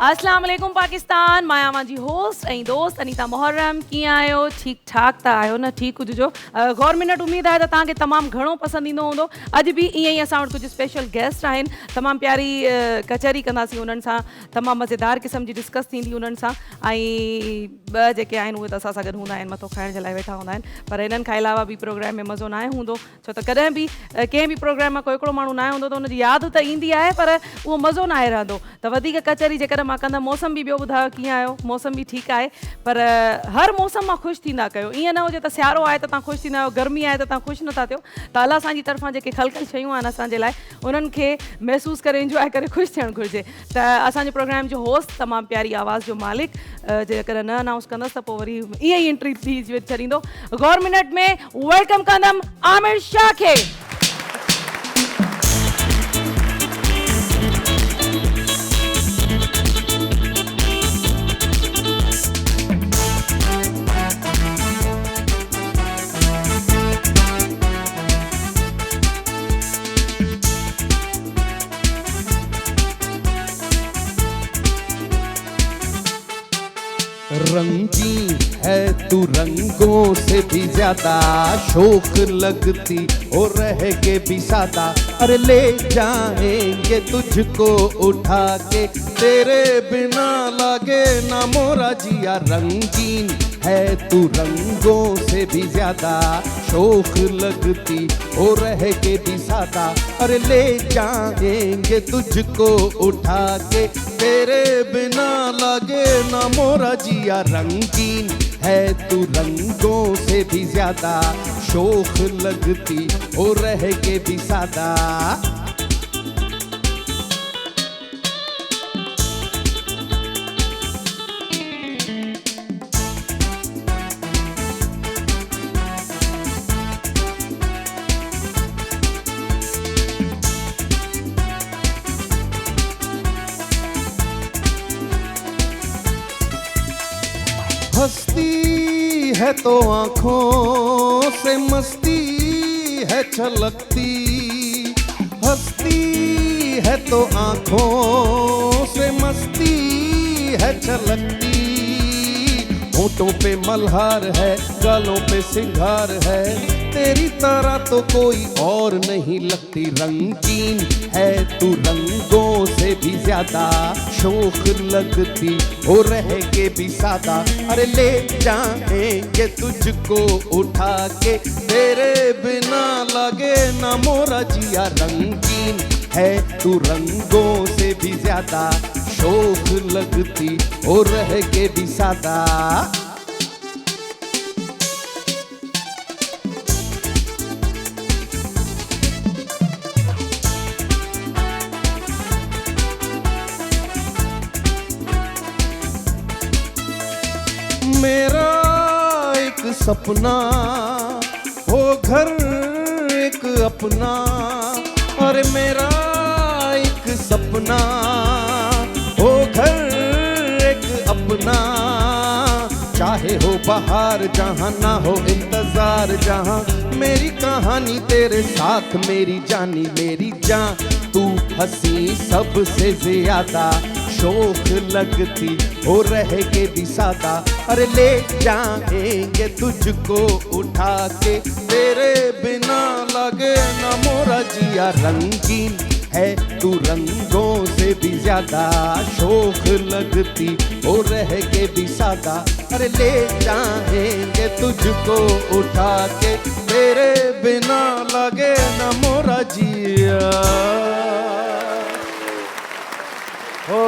अस्सलाम वालेकुम पाकिस्तान, मां आवां जी होस्ट ऐं दोस्त अनीता मुहर्रम। कीअं आहियो? ठीक ठाक त आहियो न? ठीक हुजो। गौर मिनट उम्मीद आहे त तव्हांखे तमामु घणो पसंदि ईंदो हूंदो। अॼु बि ईअं ई असां वटि कुझु स्पेशल गेस्ट आहिनि। तमामु प्यारी कचहरी कंदासीं उन्हनि सां, तमामु मज़ेदार क़िस्म जी डिस्कस थींदी उन्हनि सां। ऐं ॿ जेके आहिनि उहे त असां सां गॾु हूंदा आहिनि, मथो खाइण जे लाइ वेठा हूंदा आहिनि। पर हिननि खां अलावा बि प्रोग्राम में मज़ो न आहे हूंदो, छो त कॾहिं बि कंहिं बि प्रोग्राम मां कोई हिकिड़ो माण्हू न आहे हूंदो त हुनजी यादि त ईंदी आहे, पर उहो मज़ो न आहे रहंदो। त वधीक कचहरी जेकॾहिं मां कंदमि, मौसम बि ॿियो ॿुधायो कीअं आहियो? मौसम बि ठीकु आहे, पर हर मौसम मां ख़ुशि थींदा कयो। ईअं न हुजे त सियारो आहे त तव्हां ख़ुशि थींदा आहियो, गर्मी आहे त तव्हां ख़ुशि नथा थियो। त अलाह असांजी तरफ़ां जेके ख़लक़ल शयूं आहिनि असांजे लाइ, उन्हनि खे महसूसु करे इंजॉय करे ख़ुशि थियणु घुरिजे। त असांजे प्रोग्राम जो होस्ट तमामु प्यारी आवाज़ जो मालिक, जेकॾहिं न अनाउंस कंदसि त पोइ वरी ईअं ई एंट्री थी छॾींदो। गौर मिनट में वेलकम कंदमि आमिर शाह खे। रंगीन है तू रंगों से भी ज्यादा, शौक लगती और रह के भी सादा। अरे ले जाएंगे तुझको उठा के, तेरे बिना लागे ना मोरा जिया। रंगीन है तू रंगों से भी ज्यादा, शौक लगती और रह के भी सादा। अरे ले जाएंगे तुझको उठा के, तेरे बिना लागे ना मोरा जिया। रंगीन है तू रंगों से भी ज्यादा, शौक लगती और रह के भी सादा। हंसती है तो आँखों से मस्ती है छलकती, हंसती है तो आँखों से मस्ती है छलकती। होठों पे मल्हार है, गालों पे सिंगार है, तेरी तरह तो कोई और नहीं लगती। रंगीन है तू रंगों से भी ज्यादा, शौक लगती और रह के भी सादा। अरे ले जाएंगे तुझको उठा के, तेरे बिना लगे ना मोरा जिया। रंगीन है तू रंगों से भी ज्यादा, शौक लगती और रह के भी सादा। मेरा एक सपना हो घर एक अपना, अरे मेरा एक सपना हो घर एक अपना। चाहे हो बाहर जहाँ ना हो इंतजार, जहाँ मेरी कहानी तेरे साथ मेरी जानी मेरी जान। तू हंसी सबसे ज्यादा, शौक लगती और रह के भी सादा। अरे ले जाएंगे तुझको उठा के, तेरे बिना लगे ना मोरा जिया। रंगीन है तू रंगों से भी ज्यादा, शौक लगती और रह के भी सादा। अरे ले जाएंगे तुझको उठा के, तेरे बिना लगे ना मोरा जिया। हो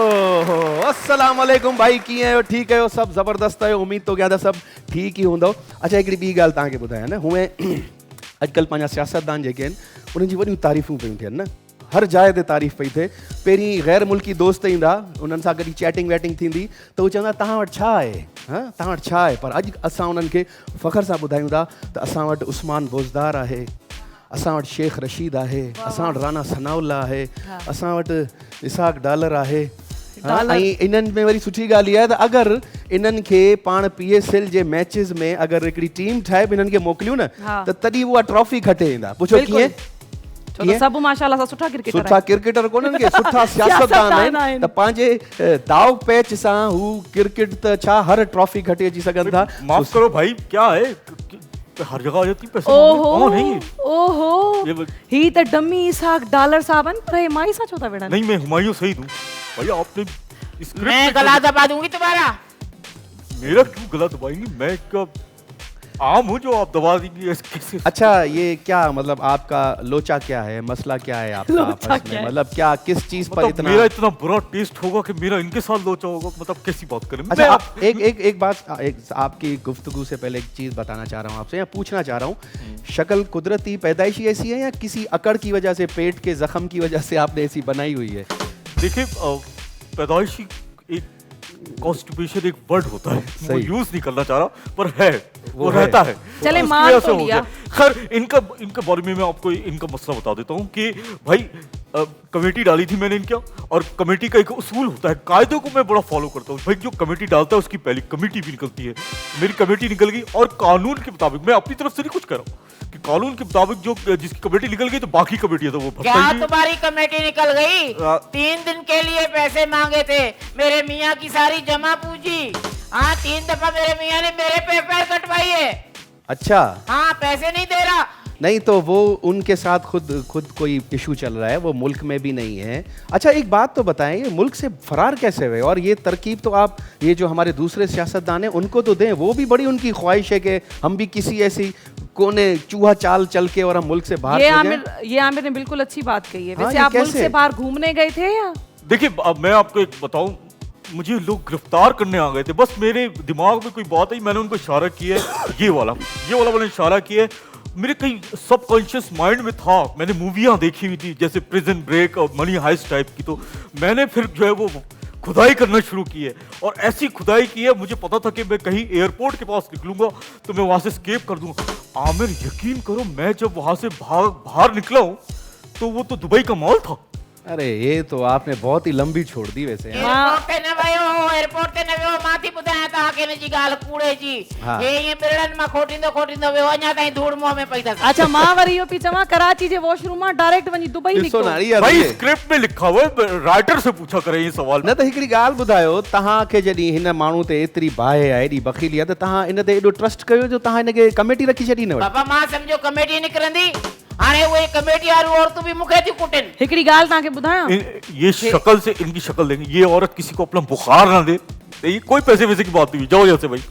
अस्सलाम वालेकुम भाई, कीअं आहियो? ठीकु आहियो? सभु ज़बरदस्त आहियो? उमेद तो कयां त सभु ठीकु ई हूंदो। अच्छा, हिकिड़ी ॿी ॻाल्हि तव्हांखे ॿुधायां न, हुए अॼुकल्ह पंहिंजा सियासतदान जेके आहिनि उन्हनि जी वॾियूं तारीफ़ूं पियूं थियनि न, हर जाइ ते तारीफ़ पई थिए। पहिरीं गैर मुल्की दोस्त ईंदा, उन्हनि सां गॾु चैटिंग वैटिंग थींदी त उहे चवंदा तव्हां वटि छा आहे, तव्हां वटि छा आहे। पर अॼु असां उन्हनि खे फ़ख्र सां ॿुधायूं था त असां वटि उस्मान बोज़दार आहे, असां वटि शेख रशीद आहे, असां वटि राना सनाउल्ला आहे, असां वटि इसाक डालर आहे। ऐं इन्हनि में वरी सुठी ॻाल्हि इहा आहे त अगरि इन्हनि खे पाण PSL जे मैचिस में अगरि हिकिड़ी टीम ठाहे बि इन्हनि खे मोकिलियूं न त तॾहिं उहा ट्रॉफी खटे ईंदा। पुछो कीअं? छो त सभु माशाल्लाह सां सुठा क्रिकेटर सुठा क्रिकेटर कोन्हनि के सुठा सियासतदान आहिनि त पंहिंजे दाव पैच सां हू क्रिकेट त छा हर ट्रॉफी खटे अची सघनि था। माफ करो भाई, क्या है हर जगह आ जाती पैसे ओहो कौन है ये? ओहो ही त डमी इसहाक डॉलर साहब आहिनि, पर हे माई सां छो था विढ़नि? नहीं, मैं हुमायूं सही दूं भाई। आपने मैं गला दबा दूंगी तुम्हारा। मेरा क्यों गला दबाएंगी? मैं क्या आम हूँ जो आप दबा देंगी कैसे? अच्छा, ये क्या मतलब आपका लोचा क्या है, मसला क्या है आपका आपस में? मतलब क्या किस चीज पर मतलब इतना मेरा इतना बुरा टेस्ट होगा कि मेरा इनके साथ लोचा होगा? मतलब कैसी बात करें? अच्छा, एक बात आपकी गुफ्तगू से पहले एक चीज बताना चाह रहा हूँ आपसे, या पूछना चाह रहा हूँ, शक्ल कुदरती पैदाइशी ऐसी है या किसी अकड़ की वजह से, पेट के जख्म की वजह से आपने ऐसी बनाई हुई है? देखिए, पैदाइशी एक कॉन्स्टिपेशन एक वर्ड होता है, वो यूज नहीं करना चाह रहा, पर है, वो रहता है। चले उसकी मान वजह तो से हो लिया। गया। खैर, इनके बारे में मैं आपको इनका मसला बता देता हूँ कि भाई कमेटी डाली थी मैंने इनका, और कमेटी का एक उसूल होता है, कायदों को मैं बड़ा फॉलो करता हूँ भाई। जो कमेटी डालता है उसकी पहली कमेटी भी निकलती है। मेरी कमेटी निकल गई, और कानून के मुताबिक, मैं अपनी तरफ से नहीं कुछ कर रहा हूँ, कि कानून के मुताबिक जो जिसकी कमेटी निकल गई तो बाकी कमेटी है तो वो क्या तुम्हारी कमेटी निकल गई? 3 दिन के लिए पैसे मांगे थे, मेरे मियाँ की सारी जमा पूंजी। हाँ, 3 दफा मेरे मियाँ ने मेरे पे पैर कटवाई है। अच्छा, हाँ, पैसे नहीं दे रहा। नहीं तो वो उनके साथ खुद कोई इशू चल रहा है, वो मुल्क में भी नहीं है। अच्छा, एक बात तो बताएं, ये मुल्क से फरार कैसे हुए? और ये तरकीब तो आप, ये जो हमारे दूसरे सियासतदान हैं उनको तो दें, वो भी बड़ी उनकी ख्वाहिश है कि हम भी किसी ऐसी कोने चूहा चाल चल के और हम मुल्क से बाहर ये आमिर ने बिल्कुल अच्छी बात कही है। हाँ, वैसे ये आप मुल्क कैसे? से बाहर घूमने गए थे या? देखिए, अब मैं आपको एक बताऊं, मुझे लोग गिरफ्तार करने आ गए थे, बस मेरे दिमाग में कोई बात आई, मैंने उनको इशारा किया, ये वाला मैंने इशारा किया। मेरे कहीं सबकॉन्शियस माइंड में था, मैंने मूवियाँ देखी हुई थी जैसे प्रिजन ब्रेक और मनी हाइस्ट टाइप की, तो मैंने फिर जो है वो खुदाई करना शुरू की है, और ऐसी खुदाई की है, मुझे पता था कि मैं कहीं एयरपोर्ट के पास निकलूंगा तो मैं वहां से एस्केप कर दूंगा। आमिर, यकीन करो, मैं जब वहां से बाहर निकला हूं तो वो तो दुबई का मॉल था। अरे ये तो आपने बहुत ही लंबी छोड़ दी वैसे। एयरपोर्ट ते न वियो माथी ॿुधायां तव्हांखे हिनजी ॻाल्हि कूड़े जी। हाँ। हे ईअं बिरड़नि मां खोटींदो वियो, अञा ताईं धूड़ मुंहं में पई अथसि। अच्छा, मां वरी इहो पई चवां, कराची जे वॉशरूम मां डायरेक्ट वञी दुबई निकितो। भाई स्क्रिप्ट में लिखा हुआ है, राइटर से पूछा करें ये सवाल। न त हिकिड़ी ॻाल्हि ॿुधायो, तव्हांखे जॾहिं हिन माण्हू ते एतिरी बाहि आहे, एॾी बख़ीली आहे, त तव्हां इन ते एॾो ट्रस्ट कयो जो तव्हां हिनखे कमेटी रखी छॾी न? बाबा, मां सम्झो कमेटी निकिरंदी, हाणे उहे कमेटी वारियूं औरतूं बि मूंखे थियूं कुटनि। हिकिड़ी ॻाल्हि तव्हांखे ॿुधायां, ये शक्ल से, इनकी शक्ल देंगे, ये औरत किसी को अपना बुखार ना दे, ये कोई पैसे वैसे की बात नहीं, जाओ यहाँ से भाई।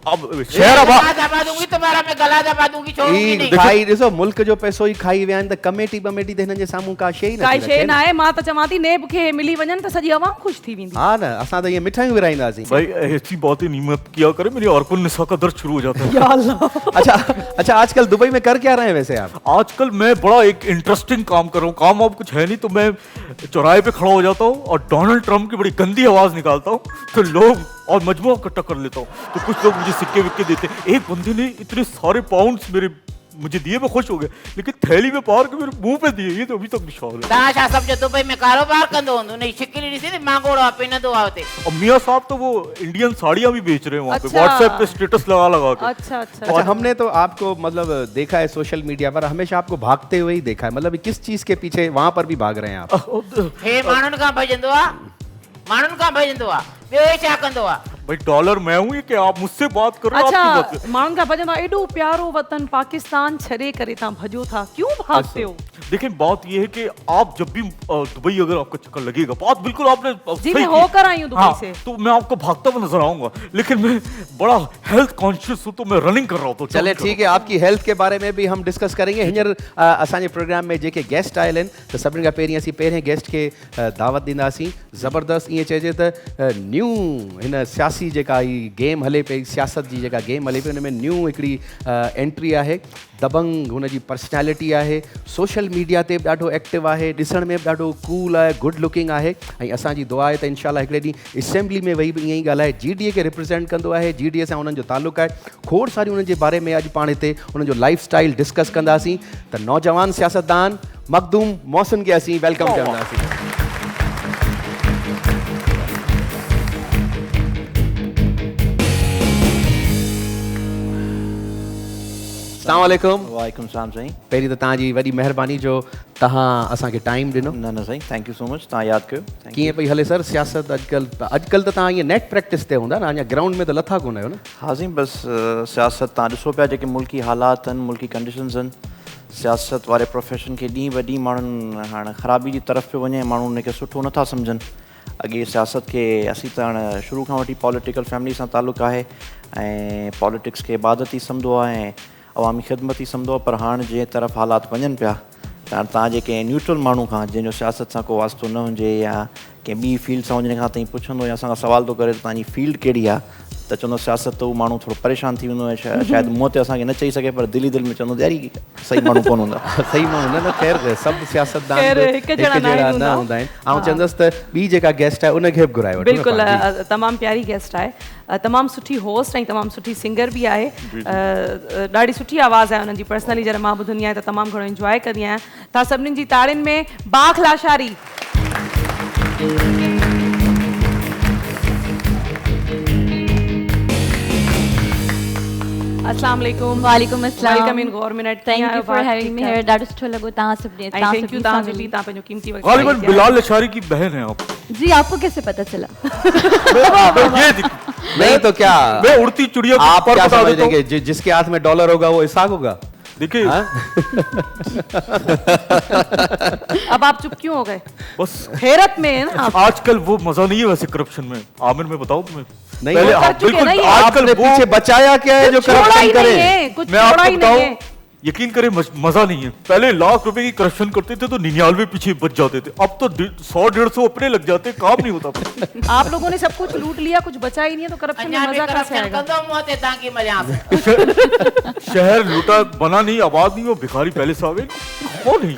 अब शहर गला दबा दूंगी तुम्हारा, मैं गला दबा दूंगी, छोड़ूंगी नहीं। खाई ॾिसो, मुल्क जो पैसो ई खाई विया आहिनि, त कमेटी बमेटी त हिननि जे साम्हूं का शइ न काई शइ न आहे। मां त चवां थी, नेब खे मिली वञनि त सॼी आवाम ख़ुशि थी वेंदी। हा न, असां त ईअं मिठाइयूं विराईंदासीं भाई, ऐसी बातें नहीं मत किया करे, मेरी औरकुन निसा का दर्द शुरू हो जाता है। या अल्लाह। अच्छा, आजकल दुबई में कर क्या रहे हैं वैसे आप? आजकल मैं बड़ा एक इंटरेस्टिंग काम कर रहा हूँ। काम अब कुछ है नहीं, तो मैं चौराहे पे खड़ा हो जाता हूँ और डोनाल्ड ट्रंप की बड़ी गंदी आवाज निकालता हूँ, तो लोग और मजमुआ इकट्ठा कर लेता हूँ, तो कुछ लोग मुझे सिक्के विक्के देते हैं। एक बंदे ने इतने सारे पाउंड्स मुझे दिए, मैं खुश हो गया, लेकिन थैली में पार के मेरे मुंह पे दिए, ये तो अभी तक निशान है। तव्हां छा सम्झो दुबई में कारोबार कंदो हूंदो? नहीं, शिकिली ॾिसी मांगोड़ो आहे, पिनंदो आहे हुते। और मियाँ साहब तो वो इंडियन साड़ियाँ भी बेच रहे हैं वहाँ पे, अच्छा। व्हाट्सएप पे स्टेटस लगा के। अच्छा, हमने तो आपको मतलब देखा है सोशल मीडिया पर, हमेशा आपको भागते हुए ही देखा है। मतलब किस चीज के पीछे वहां पर भी भाग रहे हैं आप? हे माण्हुनि खां भॼंदो आहे, माण्हुनि खां भॼंदो आहे, ॿियो हे छा कंदो आहे? भाई, डॉलर मैं हूँ कि आप मुझसे बात कर रहे हो? अच्छा, आपकी बात माण्हुनि खां भॼंदो आहे, एॾो प्यारो वतन पाकिस्तान छॾे करे तव्हां भॼो था, क्यों भागते हो? देखिए, बात ये है कि आप जब भी दुबई अगर आपका चक्कर लगेगा, बात बिल्कुल आपने जी, सही मैं की। होकर आई हूँ दुबई हाँ, से। तो मैं आपको भागता हुआ नजर आऊंगा, लेकिन मैं बड़ा हेल्थ कॉन्शियस हूँ, तो मैं रनिंग कर रहा हूँ। तो चले ठीक है, आपकी हेल्थ के बारे में भी हम डिस्कस करेंगे। हींअर असांजे प्रोग्राम में जेके गेस्ट आयल आहिनि, त सभिनी खां पहिरीं असीं पहिरें गेस्ट खे दावत ॾींदासीं। ज़बरदस्त, ईअं चइजे त न्यू हिन सियासी जेका ही गेम हले पई, सियासत जी जेका गेम हले पई, हुन में न्यू हिकिड़ी एंट्री आहे। दबंग हुनजी पर्सनैलिटी आहे, सोशल मीडिया ते बि ॾाढो एक्टिव आहे, ॾिसण में बि ॾाढो कूल आहे, गुड लुकिंग आहे, ऐं असांजी दुआ आहे त इनशाला हिकिड़े ॾींहुं असेंबली में वेही बि ईअं ई ॻाल्हाए। GDA खे रिप्रेज़ेंट कंदो आहे, GDA सां हुननि जो ताल्लुक़ु आहे। खोड़ सारी हुननि जे बारे में अॼु पाण हिते हुननि जो लाइफ स्टाइल डिस्कस कंदासीं। त नौजवान सियासतदान मखदूम मोहसिन खे असीं वेलकम कंदासीं। अस्सलाम वालेकुम। वालेकुम सलाम साईं। पहिरीं त तव्हांजी वॾी महिरबानी जो तव्हां असांखे टाइम ॾिनो। न साईं, थैंक यू सो मच, तव्हां यादि कयो। Thank you। कीअं पई हले सर सियासत अॼुकल्ह त तव्हां ईअं नेट प्रैक्टिस ते हूंदा न, अञा ग्राउंड में त लथा कोन आहियो न? हाँ साईं, बसि सियासत तव्हां ॾिसो पिया जेके मुल्की हालात आहिनि, मुल्की कंडीशन्स आहिनि, सियासत वारे प्रोफेशन खे ॾींहुं ब ॾींहुं माण्हुनि हाणे ख़राबी जी तरफ़ पियो वञे, माण्हू उनखे सुठो नथा सम्झनि। अॻे सियासत खे असीं त हाणे शुरू खां वठी पॉलिटिकल फैमिली सां तालुक़ु आहे ऐं पॉलिटिक्स खे इबादत ई सम्झो आहे ऐं अवामी ख़िदमत ई सम्झो, पर हाणे जंहिं तरफ़ हालात वञनि पिया त हाणे तव्हां जेके न्यूट्रल माण्हू खां जंहिंजो सियासत सां को वास्तो न हुजे या कंहिं ॿी फील्ड सां हुजण खां ताईं पुछंदो या असांखां सवाल थो करे त तव्हांजी फील्ड कहिड़ी आहे, त चवंदो सियासत त उहो माण्हू थोरो परेशान थी वेंदो आहे। शायदि मुंहं ते असांखे न चई सघे पर दिली दिलि में चवंदो यार सही माण्हू कोन हूंदा। सही माण्हू न ख़ैर सभु सियासतदान ख़ैर, बि हिकु जहिड़ा न न हूंदा आहिनि। ऐं चवंदसि त ॿी जेका गेस्ट आहे उनखे बि घुराए वठो। बिल्कुलु तमामु प्यारी गेस्ट आहे, तमामु सुठी होस्ट ऐं तमामु सुठी सिंगर बि आहे। ॾाढी सुठी आवाज़ आहे हुननि जी। पर्सनली जॾहिं मां ॿुधंदी आहियां त तमामु घणो इंजॉय कंदी आहियां। तव्हां सभिनीनि जी ताड़ियुनि में बाख लाशारी। अस्सलाम वालेकुम। वालेकुम अस्सलाम। Welcome in Gaur minute. Thank U for having me here. ॾाढो सुठो लॻो तव्हां सभिनी थैंक यू तव्हांजो बि, तव्हां पंहिंजो कीमती वक़्तु गालिबन ॾेई बिलाल अशारी की बहन है आप। जी, आपको कैसे पता चला? ये नहीं तो क्या मैं उड़ती चिड़िया को आप पर क्या बता समझ देता रहे हूं। कि जिसके हाथ में डॉलर होगा वो इसाक होगा? देखिए अब आप चुप क्यों हो गए? बस हैरत में है ना आप। आजकल वो मजा नहीं है वैसे करप्शन में। आमिर में बताऊं तुम्हें नहीं, पहले वो कर चुके बिल्कुल ना ये। आजकल आपने वो पीछे बचाया क्या है जो छोड़ा करप्शन ही नहीं करे? है, कुछ मैं छोड़ा आपको ही नहीं बताऊं, है। यकीन करें मजा नहीं है। पहले लाख रुपए की करप्शन करते थे तो 99 पीछे बच जाते थे, अब तो 100-150 अपने लग जाते, काम नहीं होता। आप लोगों ने सब कुछ लूट लिया, कुछ बचा ही नहीं है, तो करप्शन में अञा बि मजा कैसे करप्शन आएगा? कंदो मुंहं ते तव्हांजी मज़ाक। शहर लूटा बना नहीं, आबाद नहीं हो, भिखारी पहले से आवे कौन नहीं।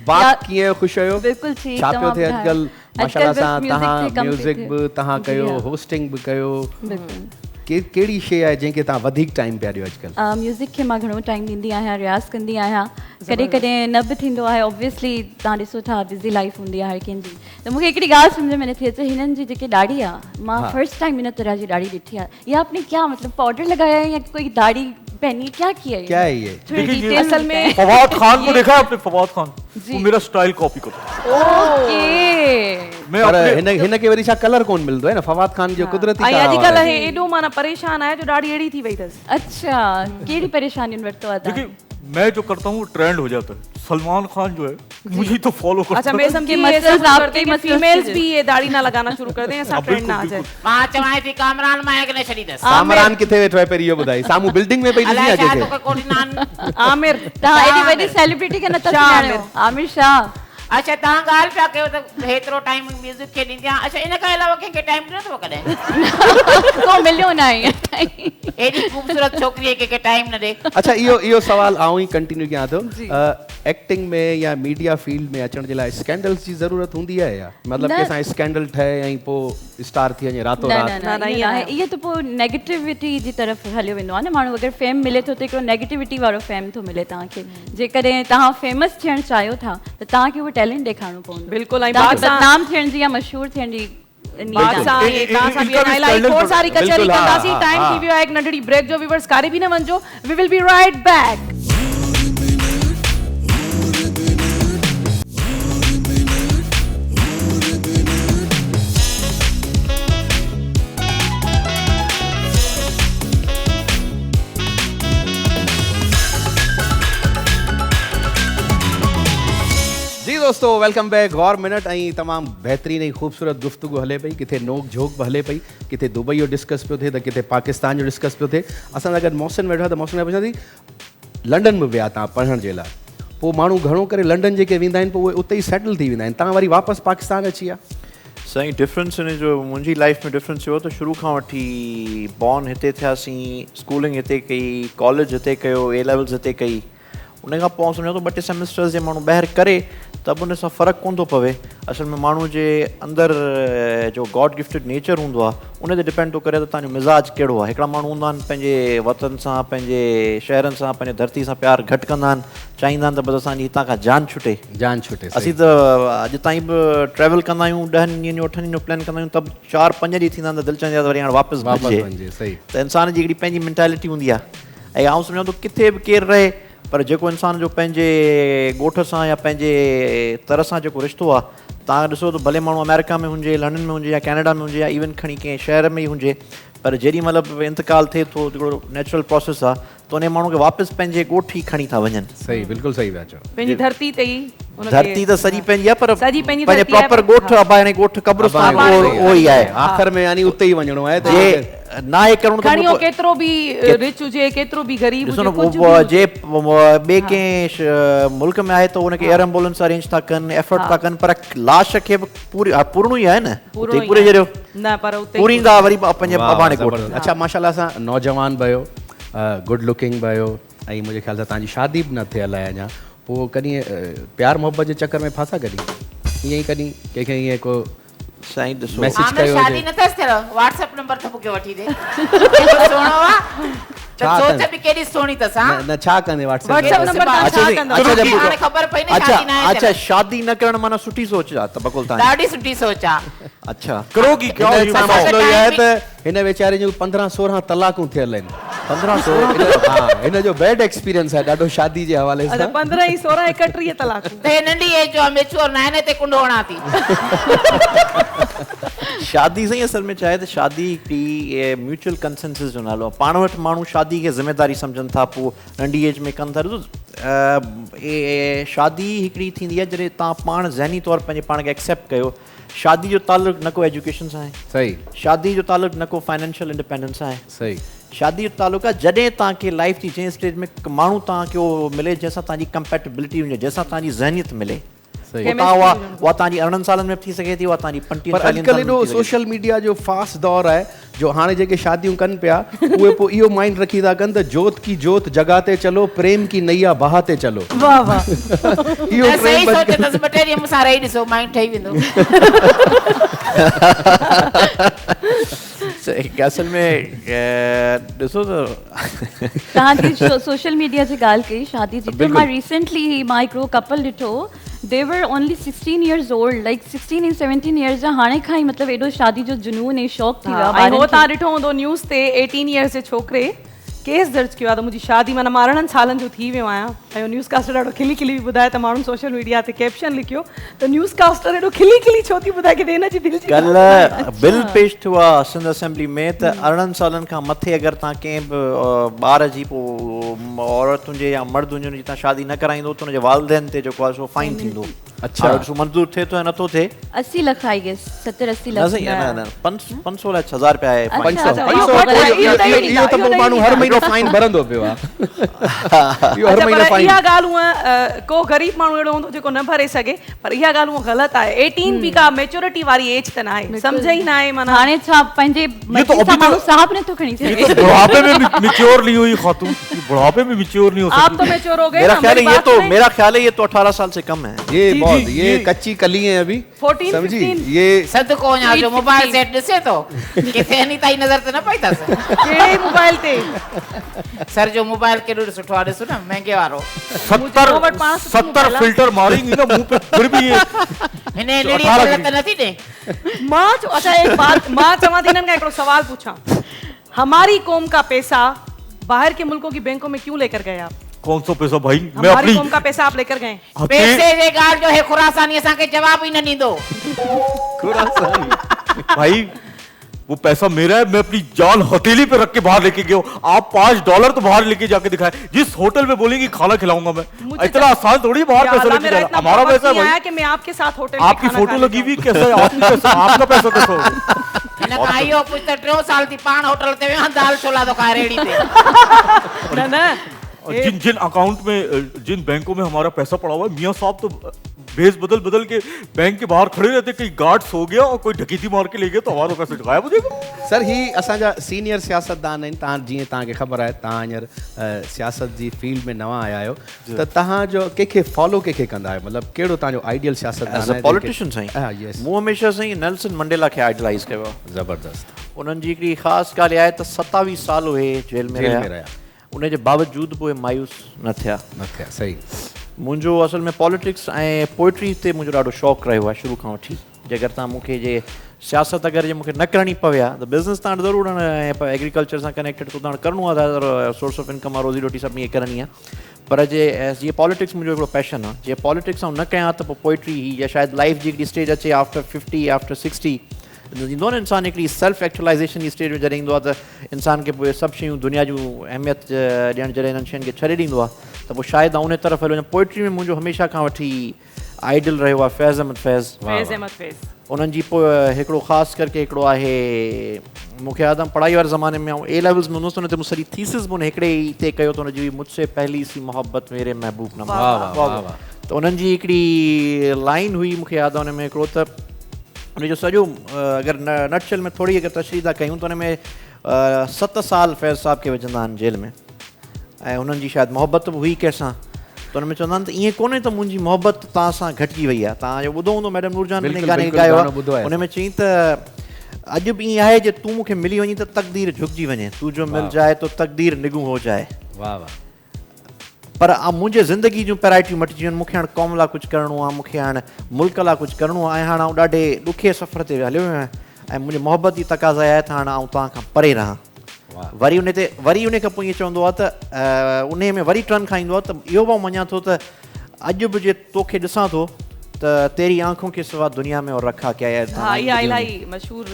बात कीअं ख़ुशि आहियो? बिल्कुलु ठीक। छा पियो थिए अॼुकल्ह? माशाल्लाह सां बस तव्हां music ते कम म्यूज़िक पियो बि थिए। तव्हां कयो, जी, हा। होस्टिंग बि कयो। बिल्कुलु। कहिड़ी शइ आहे जंहिंखे तव्हां वधीक टाइम पिया ॾियो अॼुकल्ह? म्यूज़िक खे मां घणो टाइम ॾींदी आहियां, रियाज़ कंदी आहियां। कॾहिं कॾहिं न बि थींदो आहे, ऑब्वियसली तव्हां ॾिसो था बिज़ी लाइफ हूंदी आहे हर कंहिंजी। त मूंखे हिकिड़ी ॻाल्हि सम्झ में नथी अचे, हिननि जी जेकी दाढ़ी आहे, मां फर्स्ट टाइम हिन तरह जी दाढ़ी ॾिठी आहे। या आपने क्या मतलब पाउडर लगाया है या कोई दाढ़ी पहनी, क्या किया है? क्या है ये? थोड़ी देखिए, ये डिटेल असल में फवाद खान को देखा है आपने? फवाद खान वो मेरा स्टाइल कॉपी करता है। ओके। मैं पर अपने हिन खे वरी छा कलर कोन मिलंदो आहे न? फवाद खान जो कुदरती ऐं कलर अॼुकल्ह आहे। हे एॾो माना परेशान आहे जो ॾाढी अहिड़ी थी वई अथसि। अच्छा, कहिड़ी परेशानियुनि वरितो आहे देखिए तव्हां? मैं जो करता हूँ वो ट्रेंड हो जाता है। सलमान खान जो है मुझे तो फॉलो करता अच्छा, है। मैं समझी कि ये मसल्स सब आपके करते हैं कि मसल्स फीमेल्स के भी ये दाढ़ी ना लगाना शुरू कर दें, ऐसा हाँ, ट्रेंड ना आ बिल्कुल, जाए। मां चवां थी कामरान माइक ने छॾी अथसि। कामरान किथे वेठो आहे पहिरीं इहो ॿुधाई? साम्हूं बिल्डिंग में पई ॾिसी अलाए आहे छा कंहिंखे? तोखे कोठी नान। आमिर तव्हां एॾी वॾी सेलिब्रिटी खे नथा शाह सुञाणियो। आमिर शाह। अच्छा, तव्हां ॻाल्हि पिया कयो त हेतिरो टाइम म्यूज़िक खे ॾींदी आहियां। अच्छा, इन खां अलावा कंहिंखे टाइम ॾिनो अथव कॾहिं? को मिलियो न आहे ताईं। एॾी ख़ूबसूरत छोकिरी कंहिंखे टाइम न ॾे। अच्छा, इहो सवाल आऊं ई कंटिन्यू कयां थो। एक्टिंग में या मीडिया फील्ड में अचण जे लाइ स्कैंडल्स जी ज़रूरत हूंदी आहे या मतिलबु न। कंहिंसां स्कैंडल ठहे ऐं पोइ स्टार थी वञे रातो रात? न न, ईअं आहे। इहो त पोइ नेगेटिविटी जी तरफ़ हलियो वेंदो आहे न। माण्हू अगरि फेम मिले थो त हिकिड़ो नेगेटिविटी वारो फेम थो मिले तव्हांखे। जेकॾहिं तव्हां फेमस थियणु चाहियो था त तव्हांखे उहो टैलेंट ॾेखारिणो पवंदो। बिल्कुलु, ऐं तव्हांखे बात सां बदनाम थियण जी या मशहूर थियण जी बात सां बिल्कुलु। तव्हां सां बि इनका भी इलाही स्टैंडर्ड खोड़ सारी कचहरी बिल्कुलु, हा, कंदासीं। हा, टाइम हा। थी वियो आहे हिकु नंढड़ी ब्रेक जो। व्यूअर्स कारे बि न वञिजो। We will be right back. जी दोस्तों, वेलकम बैक। गौर मिनट ऐं तमामु बहितरीन ऐं ख़ूबसूरत गुफ्तगू हले पई। किथे नोक झोक बि हले पई, किथे दुबई जो डिस्कस पियो थिए त किथे पाकिस्तान जो डिस्कस पियो थिए। असां सां गॾु मोहसिन वेठो आहे त मोहसिन पुछां थी, लंडन में विया तव्हां पढ़ण जे लाइ, पोइ माण्हू घणो करे लंडन जेके वेंदा आहिनि पोइ उहे उते ई सेटल थी वेंदा आहिनि, तव्हां वरी वापसि पाकिस्तान अची विया? साईं, डिफरेंस हिन जो मुंहिंजी लाइफ में डिफरेंस थियो त शुरू खां वठी बॉर्न हिते थियासीं, स्कूलिंग हिते कई, कॉलेज हिते कयो, ए लेवल्स हिते कई। उन खां पोइ सम्झो त 2-3 सेमेस्टर्स जे माण्हू ॿाहिरि करे त बि उन सां फ़र्क़ु कोन थो पवे। असल में माण्हू जे अंदरि जो गॉड गिफ्टेड नेचर हूंदो आहे उन ते डिपेंड थो करे त तव्हांजो मिज़ाज कहिड़ो आहे। हिकिड़ा माण्हू हूंदा आहिनि पंहिंजे वतन सां, पंहिंजे शहरनि सां, पंहिंजे धरती सां प्यार घटि कंदा आहिनि, चाहींदा आहिनि त बसि असांजी हितां खां जान छुटे। जान छुटे। असीं त अॼु ताईं बि ट्रैवल कंदा आहियूं, 10 ॾींहंनि जो 8 ॾींहंनि जो प्लान कंदा आहियूं, त 4-5 ॾींहं थींदा आहिनि त दिलि चाहींदी आहे त वरी हाणे वापसि भॼिजे। सही। त इंसान जी हिकिड़ी पंहिंजी मेंटेलिटी हूंदी आहे। ऐं आउं सम्झां थो किथे बि केरु रहे पर जेको इंसान जो पंहिंजे ॻोठ सां या पंहिंजे तर सां जेको रिश्तो आहे तव्हां ॾिसो त भले माण्हू अमेरिका में हुजे लंडन में हुजे या कैनेडा में हुजे या इवन खणी कंहिं शहर में ई हुजे पर जेॾी महिल बि इंतकाल थिए थो हिकिड़ो नेचुरल प्रोसेस आहे त उन माण्हू खे वापसि पंहिंजे ॻोठ ई खणी था वञनि सही बिल्कुलु सही पिया चओ पंहिंजी धरती ते ई उनखे- धरती त सॼी पंहिंजी आहे पर सॼी पंहिंजी पंहिंजे धरती आहे, प्रॉपर पर- ॻोठ आहे यानी ॻोठ कब्रिस्तान आबाद उहो ई आहे आख़िर में यानी उते ई वञणो आहे त जे ना आहे करणो खणी हो त केतिरो बि रिच हुजे केतिरो बि ग़रीब ॾिसो हुजे न कुझु वो बि जे ॿिए कंहिं मुल्क में आहे त उनखे एयर एम्बुलेंस अरेंज था कनि एफर्ट था कनि पर लाश खे बि पूरणो ई आहे न पूरो उते ई पूरे आहे। जहिड़ो न पर उते ई पूरींदा वरी पंहिंजे वाह, अबाणे ॻोठ ज़बरदस्त। अच्छा माशाल्लाह सां नौजवान बि आहियो गुड लुकिंग बि आहियो ऐं मुंहिंजे ख़्याल सां तव्हांजी शादी बि न थियल आहे अञा पोइ कॾहिं प्यार मोहब्बत जे चक्कर में फासा कॾहिं ईअं ई कॾहिं कंहिंखे ईअं को साईं ॾिसो मैसेज आमिर कयो शादी हुजे न अथसि थियल व्हाट्सएप नंबर त मूंखे वठी ॾे केॾो सुहिणो आहे त छा सोच कंदे? बि केॾी सुहिणी अथसि हा न छा कंदे WhatsApp व्हाट्सएप नंबर तव्हां अच्छा छा जी, कंदव? अच्छा जब हाणे ख़बर पई न शादी न आहे अच्छा थियल। शादी न करणु माना सुठी सोच आहे त बकुल तव्हां ॾाढी सुठी सोच आहे अच्छा करोगी क्या हिन ये सां बताओ। मसइलो इहो आहे त हिन वीचारे जूं 15-16 तलाकूं थियल आहिनि 15-16 हा हिन जो बैड एक्सपीरियंस आहे ॾाढो शादी जे हवाले अच्छा सां 15 16 31 तलाक त हे नंढी एज जो मेच्योर न आहे न ते कुंडो हणां थी शादी साईं असल में चाहे त शादी हिकिड़ी म्यूचुअल कंसेंसस जो नालो आहे पाण वटि माण्हू शादी खे ज़िमेदारी सम्झनि था पोइ नंढी एज में कनि था ॾिसो शादी हिकिड़ी थींदी आहे जॾहिं तव्हां पाण ज़हनी तौरु पंहिंजे पाण खे एक्सेप्ट कयो शादी जो तालुक़ु न को एजुकेशन सां आहे सही शादी जो तालुक़ु न को फाइनेंशियल इंडिपेंडेंस सां आहे सही शादी जो तालुक़ु आहे जॾहिं तव्हांखे लाइफ जी जंहिं स्टेज में माण्हू तव्हांखे उहो मिले जंहिंसां तव्हांजी कंपेटेबिलिटी हुजे जंहिंसां तव्हांजी ज़हनियत मिले सही पोइ तव्हां उहा तव्हांजी 40 सालनि में थी सघे थी उहा तव्हांजी 35 पर सालनि अॼुकल्ह में एॾो थी सघे थी। सोशल मीडिया जो फास्ट दौर आहे जो हाणे जेके शादियूं कनि पिया उहे पोइ इहो माइंड रखी था कनि त जोत की जोत जॻह ते चलो प्रेम की नैया बहा ते चलो वाह वाह इहो न सही प्रेम सोच अथसि ॿ टे ॾींहं मूंसां रही ॾिसो माइंड ठही वेंदो असल में ॾिसो त तव्हांजी सोशल मीडिया जी ॻाल्हि कई शादी जी त मां रिसेंटली मां हिकिड़ो कपल ॾिठो they were only 16 years old like 16 and 17 years जा हाणे खां ई मतिलबु एॾो शादी जो जुनून ऐं शौक़ु थी वियो आहे ऐं हो ॿारनि तव्हां खे। ॾिठो हूंदो न्यूज़ ते 18 इयर्स जे छोकिरे केस दर्ज कयो आहे त मुंहिंजी शादी माना मां 18 सालनि जो थी वियो आहियां ऐं न्यूज़ कास्टर ॾाढो खिली खिली ॿुधाए त माण्हुनि सोशल मीडिया ते कैप्शन लिखियो त न्यूज़ कास्टर एॾो खिली खिली छो थी ॿुधाए कि हिन जी दिलि जी कल्ह बिल पेश थियो आहे सिंध असेंबली में त 18 सालनि खां मथे अगरि तव्हां कंहिं बि ॿार जी पोइ औरत हुजे या मर्द हुजे हुनजी तव्हां शादी न कराईंदो त हुनजे वालदेन ते जेको आहे सो फाइन थींदो अच्छा। हाणे ॾिसो मंज़ूर थिए थो या नथो थिए 80 लख आई गेस 70-80 न लख सही न 500 लाइ 1000 रुपया आहे अच्छा, फाइन। 500 अच्छा, 500 इहो ॾेई इहो त पोइ माण्हू हर महीने फाइन भरंदो पियो आहे इहो हर अच्छा, महीने पर फाइन इहा ॻाल्हि हूअं को ग़रीब माण्हू अहिड़ो हूंदो जेको न भरे सघे पर इहा ॻाल्हि हूअं ग़लति आहे 18 बि का मेच्योरिटी वारी एज त न आहे सम्झ ई न आहे माना हाणे छा पंहिंजे मर्ज़ी अभी सां तो- माण्हू साहब नथो खणी ये सघे तो बुढ़ापे में मिच्योर नहीं हुई खातून बुढ़ापे में मिच्योर नहीं हो आप सकती तो मेच्योर हो गए मेरा ना, ख्याल है मेरी ये बात तो सुने। मेरा ख्याल है ये तो 18 साल से कम है ये जी, बहुत जी, ये ये- कच्ची कली है अभी 14, समझी 15 ये सदको वञा जो मोबाइल सेट ॾिसे थो किथे हनी ताईं नज़र त न पई अथसि कहिड़े मोबाइल ते सर जो मोबाइल केॾो सुठो आहे ॾिसो न महांगे वारो 70 फिल्टर मारेंगी ना मुंह पे फिर भी ये हिन एलईडी ॻाल्हि त नथी ॾे मां अच्छा एक बात मां चवां थी हिननि खां हिकिड़ो सवाल पूछां हमारी कौम का पैसा बाहर के मुल्कों की बैंकों में क्यों लेकर गए आप कौन सा पैसा भाई मैं हमारी अपनी कौम का पैसा आप लेकर गए पैसे जे ॻाल्हि जो हे खुरासानी असांखे जवाब ई न ॾींदो भाई वो पैसा मेरा है मैं अपनी जान हथेली पे रख के बाहर लेके गया हूं। आप $5 तो बाहर लेके जाके दिखाए जिस होटल में बोलेंगी खाना खिलाऊंगा मैं मुझे इतना आसान थोड़ी बाहर या पैसा अल्लाह, लेके मेरा जाना इतना हमारा बहुत पैसा है नहीं आया भाई कि मैं आपके साथ होटल में आपकी खाना फोटो खाने लगी हुई जाऊं। कैसा है आपकी पैसा आपका पैसा कैसा होगा हिन खां इहो कुझु त 3 साल थी पाण होटल ते विया दाल छोला थो खाए रेड़ी ते न न और जिन जिन अकाउंट में जिन बैंकों में हमारा पैसा पड़ा हुआ है मियाँ साहब तो भेस बदल बदल के बैंक के बाहर खड़े रहते कहीं गार्ड सो गया और कोई डकैती मार के ले गया तो हमारा पैसा गायब हो जाएगा सर ही असांजा सीनियर सियासतदान आहिनि तव्हां जीअं तव्हांखे ख़बर आहे तव्हां हींअर सियासत जी फील्ड में नवां आया आहियो त तव्हांजो कंहिंखे फॉलो कंहिंखे कंदा आहियो मतिलबु कहिड़ो तव्हांजो आइडियल सियासतदान एज़ अ पॉलिटिशियन साईं हा यस मूं हमेशह साईं नेल्सन मंडेला खे आइडलाइज़ कयो आहे ज़बरदस्त उन्हनि जी हिकिड़ी ख़ासि ॻाल्हि आहे त 27 साल उहे जेल में रहिया उनजे बावजूदि बि उहे मायूस न थिया न थिया सही मुंहिंजो असल में पॉलिटिक्स ऐं पोइट्री ते मुंहिंजो ॾाढो शौक़ु रहियो आहे शुरू खां वठी जे अगरि तव्हां मूंखे जे सियासत अगरि जे मूंखे न करणी पवे आहे त बिज़नेस तव्हां ज़रूरु एग्रीकल्चर सां कनेक्टेड तो तव्हां करिणो आहे त सोर्स ऑफ इनकम आहे रोज़ी रोटी सभिनी खे करणी आहे पर जीअं पॉलिटिक्स मुंहिंजो हिकिड़ो पैशन आहे जीअं पॉलिटिक्स ऐं न कयां त पोइ पोइट्री या शायदि लाइफ जी हिकिड़ी स्टेज अचे आफ्टर 50 आफ्टर 60 ईंदो न इंसानु हिकिड़ी सेल्फ एक्चुअलाइज़ेशन जी स्टेज में जॾहिं ईंदो आहे त इंसान खे पोइ सभु शयूं दुनिया जूं अहमियत ॾियणु जॾहिं हिननि शयुनि खे छॾे ॾींदो आहे त पोइ शायदि उन तरफ़ हलो पोइट्री में मुंहिंजो हमेशह खां वठी आइडल रहियो आहे फैज़ अहमद फैज़ उन्हनि जी पोइ हिकिड़ो ख़ासि करके हिकिड़ो आहे मूंखे यादि आहे पढ़ाई वारे ज़माने में ऐं ए लेवल्स में हूंदो हुन ते मूं सॼी थीसिस बि उन हिकिड़े ई ते कयो त हुनजी मुझसे पहली सी मोहब्बत मेरे महबूब न त उन्हनि जी हिकिड़ी लाइन हुई मूंखे यादि आहे हुन में हिकिड़ो त उनजो सॼो अगरि नटशल में थोरी अगरि तशरीह था कयूं त हुन में 7 साल फैज़ साहब खे विझंदा आहिनि जेल में ऐं हुननि जी शायदि मोहबत बि हुई कंहिंसां त हुन में चवंदा आहिनि त ईअं कोन्हे त मुंहिंजी मोहबत तव्हां सां घटिजी वई आहे तव्हांजो ॿुधो हूंदो मैडम नूरजान ने गाने ॻायो आहे हुन में चयईं त अॼु बि ईअं आहे जे तूं मूंखे मिली वञी त तक़दीर झुकिजी वञे तूं जो मिल जाए तो तक़दीर निगूं हो जाए वाह वाह पर मुंहिंजे ज़िंदगी जूं पैराइटियूं मटिजी वञनि मूंखे हाणे क़ौम लाइ कुझु करिणो आहे मूंखे हाणे मुल्क लाइ कुझु करिणो आहे ऐं हाणे आउं ॾाढे ॾुखे सफ़र ते हलियो आहियां ऐं मुंहिंजी मोहबत जी तक़ाज़ा आहे त हाणे आउं तव्हां खां परे रहां वरी उन खां पोइ ईअं चवंदो आहे त उन में वरी टर्न खाईंदो आहे त इहो बि मञां थो त अॼु बि जे तोखे ॾिसां थो त तेरी आंखों के सिवा दुनिया में और रखा क्या है हाँ इहा इलाही मशहूर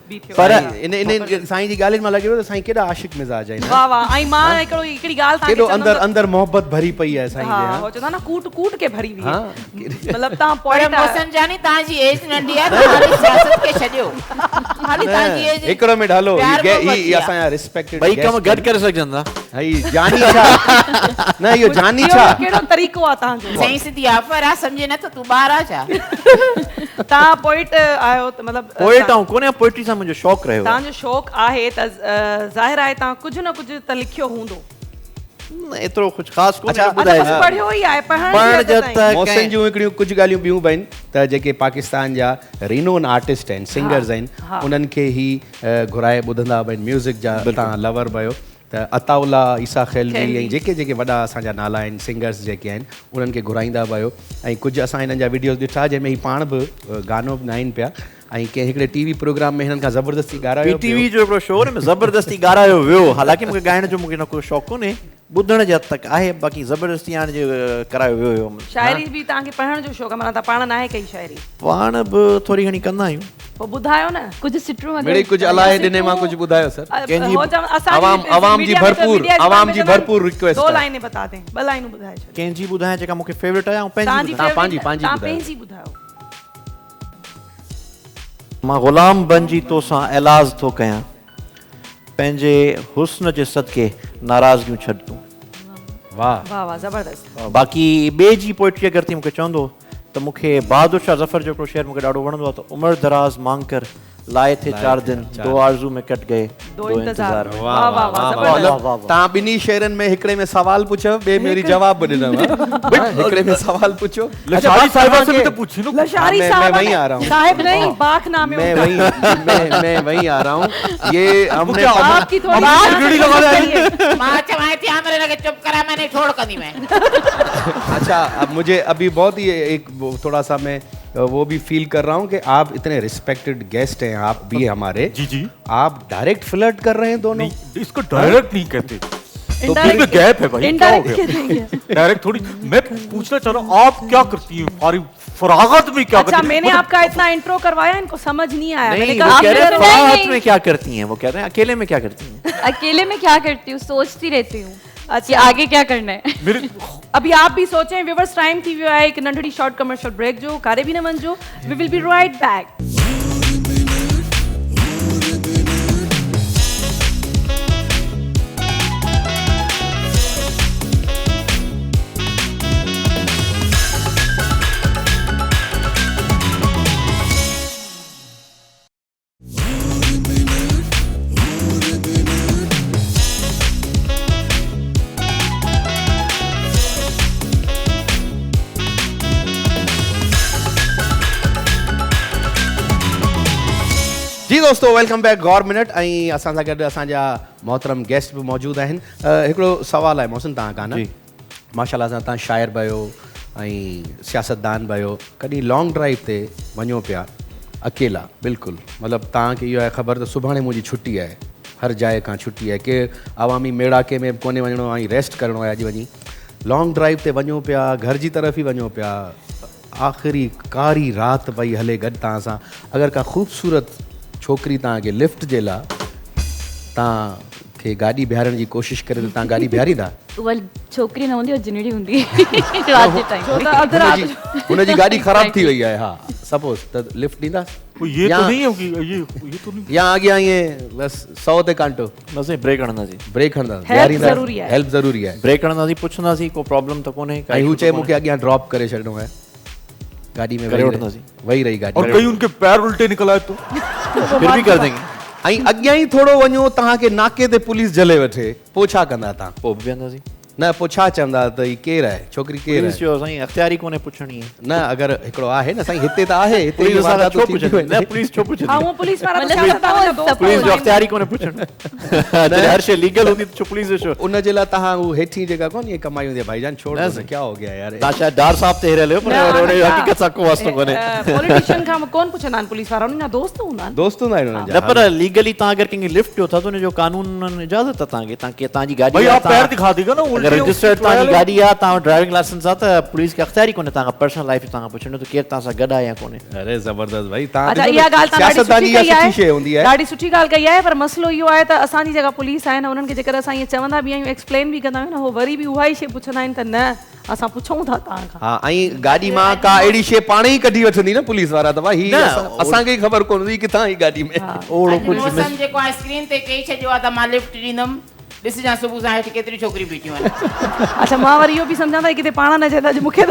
बि थियो पर इन साईं जी ॻाल्हियुनि मां लॻे पियो त साईं केॾा आशिक मिज़ाज आहिनि वाह वाह ऐं मां हिकिड़ी ॻाल्हि तव्हांखे केॾो अंदर अंदर मोहब्बत भरी पई आहे साईं हा जे हो चवंदा न कूट कूट के भरी हुई हाँ। मतलब तव्हां पर पोइट मोहसिन जानी तव्हांजी एज नंढी आहे तव्हां सियासत खे छॾियो हाली तव्हांजी एज हिकिड़ो मिंट हलो प्यार मोहब्बत ही जी आहे। असांजा रिस्पेक्टेड ॿई कम गॾु करे सघजंदा हई जानी छा न इहो जानी इहो छा कहिड़ो तरीक़ो आहे तव्हांजो सही सिधी ऑफर आहे सम्झे न त तूं ॿार आहे छा तव्हां पोइट आहियो त मतलब पोइट ऐं कोन्हे पोइट्री सां मुंहिंजो शौक़ु रहियो तव्हांजो शौक़ु आहे त ज़ाहिर आहे तव्हां कुझु न कुझु त लिखियो हूंदो एतिरो कुझु ख़ासि कोन्हे अच्छा, ॿुधाए बसि पढ़ियो ई आहे पढ़ण पढ़ण जो त मोहसिन जूं हिकिड़ियूं कुझु ॻाल्हियूं ॿियूं बि आहिनि त जेके पाकिस्तान जा रिनोन आर्टिस्ट आहिनि सिंगर्स आहिनि उन्हनि खे ई घुराए ॿुधंदा बि आहिनि म्यूज़िक जा तव्हां लवर बि आहियो त अताउल्ला ईसा खैलवी ऐं जेके जेके वॾा असांजा नाला आहिनि सिंगर्स जेके आहिनि उन्हनि खे घुराईंदा बि आहियो ऐं कुझु असां हिननि जा वीडियोस ॾिठा जंहिंमें ही पाण बि गानो बि ॻाइनि पिया ऐं कंहिं हिकिड़े टीवी प्रोग्राम में हिननि खां ज़बरदस्ती ॻारायो टीवी जो हिकिड़ो शो में ज़बरदस्ती ॻारायो वियो हालांकि मूंखे ॻाइण जो मूंखे न को शौक़ु कोन्हे ॿुधण जे हद तक आहे बाक़ी ज़बरदस्ती हाणे जो करायो वियो हुयो शाइरी बि तव्हांखे पढ़ण जो शौक़ु आहे माना तव्हां पाण नाहे कई शाइरी पाण बि थोरी घणी कंदा आहियूं पोइ ॿुधायो न कुझु सिटरूं मिड़ई कुझु अलाए ॾिने मां कुझु ॿुधायो सर अवाम जी भरपूर रिक्वेस्ट दो लाइनें बता दें ॿ लाइनूं ॿुधाए छॾियो कंहिंजी ॿुधायां जेका मूंखे फेवरेट आहे ऐं तव्हांजी पंहिंजी favorite- पंहिंजी तव्हां ॿुधायो। पंहिंजी ॿुधायो मां ग़ुलाम बणिजी तोसां ऐलाज़ थो कयां पंहिंजे हुस्न जे सदके नाराज़गियूं छॾ तूं वाह वाह वाह ज़बरदस्त बाक़ी ॿिए जी पोइट्री अगरि थी मूंखे चवंदो त मूंखे बहादुर शाह ज़फ़र जो हिकिड़ो शेर मूंखे ॾाढो वणंदो आहे त उमिरि दराज़ मांग कर लाए थे 4 दिन दो आरज़ू में कट गए दो इंतज़ार इंतज़ार वाह वाह वाह ज़बरदस्त तव्हां ॿिन्ही शेरनि में हिकिड़े में सवाल पुछो ॿिए में वरी जवाब बि ॾिनव हिकिड़े में सवाल पुछो लशारी साहिबा से भी तो पूछी लो लशारी मैं साहब वहीं आ रहा हूँ। साहिब नहीं बाख नाम है उनका। मैं वहीं आ रहा हूँ ये हमने आपकी थोड़ी वीडियो लगा रहे हैं। मां चवाएं थी हां मेरे लगे चुप करा मैंने छोड़ कंदी मैं अच्छा अब मुझे अभी बहुत ही एक थोड़ा सा मैं वो भी फील कर रहा हूँ कि आप इतने रिस्पेक्टेड गेस्ट हैं आप भी हमारे जी जी आप डायरेक्ट फ्लर्ट कर रहे हैं दोनों नहीं इसको डायरेक्ट नहीं कहते तो Indirect- फिर गैप है भाई क्या हो Indirect गया डायरेक्ट थोड़ी मैं पूछना चाह रहा हूँ आप क्या करती हैं फारी फरागत में क्या अच्छा करती हैं? मैंने मतलब आपका इतना इंट्रो करवाया इनको समझ नहीं आया मैंने नहीं कहा वो आप कह रहे हैं जरा- नहीं, फरागत नहीं। में क्या करती हैं वो कह रहे हैं अकेले में क्या करती हैं अकेले में क्या करती हूँ सोचती रहती हूँ कि अच्छा आगे क्या करना है मेरे अभी आप भी सोचें व्यूअर्स टाइम थी वियो आहे हिकु नंढड़ी शॉर्ट कमर्शियल ब्रेक जो कारे बि न वञिजो we will be right back जी दोस्तों वेलकम बैक गौर मिनट ऐं असां सां गॾु असांजा मोहतरम गेस्ट बि मौजूदु आहिनि हिकिड़ो सुवालु आहे मोहसिन तव्हां खां न जी। माशाल्लाह सां तव्हां शाइर बि आहियो ऐं सियासतदान बि आहियो कॾहिं लॉन्ग ड्राइव ते वञो पिया अकेला बिल्कुलु मतिलबु तव्हांखे इहो आहे ख़बर त सुभाणे मुंहिंजी छुटी आहे हर जाइ खां छुटी आहे के अवामी मेड़ाके में कोन्हे वञिणो आहे रेस्ट करिणो आहे अॼु वञी लॉन्ग ड्राइव ते वञो पिया घर जी तरफ़ ई वञो पिया आख़िरी कारी राति पई हले गॾु तव्हां सां अगरि का ख़ूबसूरत छोकिरी तव्हांखे लिफ्ट जे लाइ तव्हांखे गाॾी बीहारण जी कोशिशि करे त तव्हां गाॾी बीहारींदा उहा छोकिरी न हूंदी उहा जिनड़ी हूंदी राति जे टाइम हुनजी गाॾी ख़राबु थी वई आहे हा सपोज़ त लिफ्ट ॾींदा ये तो नहीं होगी ये तो नहीं या अॻियां ईअं बसि 100 ते कांटो बस ब्रेक हणंदासीं ब्रेक हणंदा Help ज़रूरी आहे। हेल्प ज़रूरी आहे ब्रेक हणंदासीं पुछंदासीं को प्रॉब्लम त कोन्हे ऐं हू चए मूंखे अॻियां ड्रॉप करे छॾिणो आहे गाॾी में करे वेही वठंदासीं। वही रही और गाॾी कहीं उनके पैर उल्टे निकल आए तो फिर भी कर देंगे ऐं अॻियां ई थोरो वञो तव्हांखे नाके ते पुलिस जले वठे पोइ छा कंदा तव्हां पोइ बि वेंदासीं न पोइ छा चवंदा त हीअ केरु आहे छोकिरी केरु पुलिस आहे जो साईं अख़्तियारी कोन्हे पुछणी आहे न अगरि हिकिड़ो आहे न साईं हिते त आहे हिते पुलिस ई असां वारदातूं छो थींदियूं पुछंदी आहिनि। न पुलिस छो पुछंदी ऐं पुलिस वारा त मतिलबु सियासतदान जा दोस्त पुलिस जो हूंदा आहिनि। अख़्तियारी कोन्हे पुछण जॾहिं हर शइ लीगल हूंदी त छो पुलिस जो छो उन जे लाइ तव्हां हू हेठी जेका कोन इहे कमाई हूंदी आहे भाईजान छोड़ दो न क्या हो गया यार तव्हां शायदि डार साहब ते हिरियल हो पर उन हक़ीक़त सां को वास्तो कोन्हे पॉलिटिशियन खां कोन पुछंदा आहिनि पुलिस वारा उन्हनि जा दोस्त हूंदा आहिनि दोस्त हूंदा आहिनि हुननि न जा पर लीगली तव्हां अगरि कंहिंखे लिफ्ट ॾियो था त उनजो कानून इजाज़त आहे तव्हांखे तव्हांजी गाॾी भाई आहे, आप पैर दिखा देगा ना अगरि रजिस्टर्ड तव्हांजी गाॾी आहे तव्हां ड्राइविंग लाइसेंस आहे त पुलिस खे अख़्तियारी कोन्हे तव्हांखां पर्सनल लाइफ तव्हांखां पुछणो त केरु तव्हां सां गॾु आहे या कोन्हे अरे ज़बरदस्त भाई अच्छा तव्हां इहा ॻाल्हि तव्हां ॾाढी सियासतदानी सुठी इहा कई सुठी शइ हूंदी आहे आहे ॾाढी सुठी ॻाल्हि कई आहे पर मसइलो इहो आहे त असांजी जेका पुलिस आहे न उन्हनि खे जेकर असां ईअं चवंदा बि आहियूं एक्सप्लेन बि कंदा आहियूं न उहो वरी बि उहा ई शइ पुछंदा आहिनि त न असां पुछूं था तव्हांखां हा ऐं गाॾी मां का अहिड़ी शइ पाण ई कढी वठंदी न पुलिस वारा त भाई न, असांखे ई ख़बर कोन हुई किथां ई गाॾी में ओड़ो कुझु मौसम जेको आहे स्क्रीन ते कई छॾियो आहे त मां लिफ्ट ॾींदमि ॾिसजां सुबुह सां हेठि केतिरी छोकिरियूं बीठियूं आहिनि अच्छा मां वरी इहो बि सम्झां त किथे पाण न चवंदा अॼु मूंखे त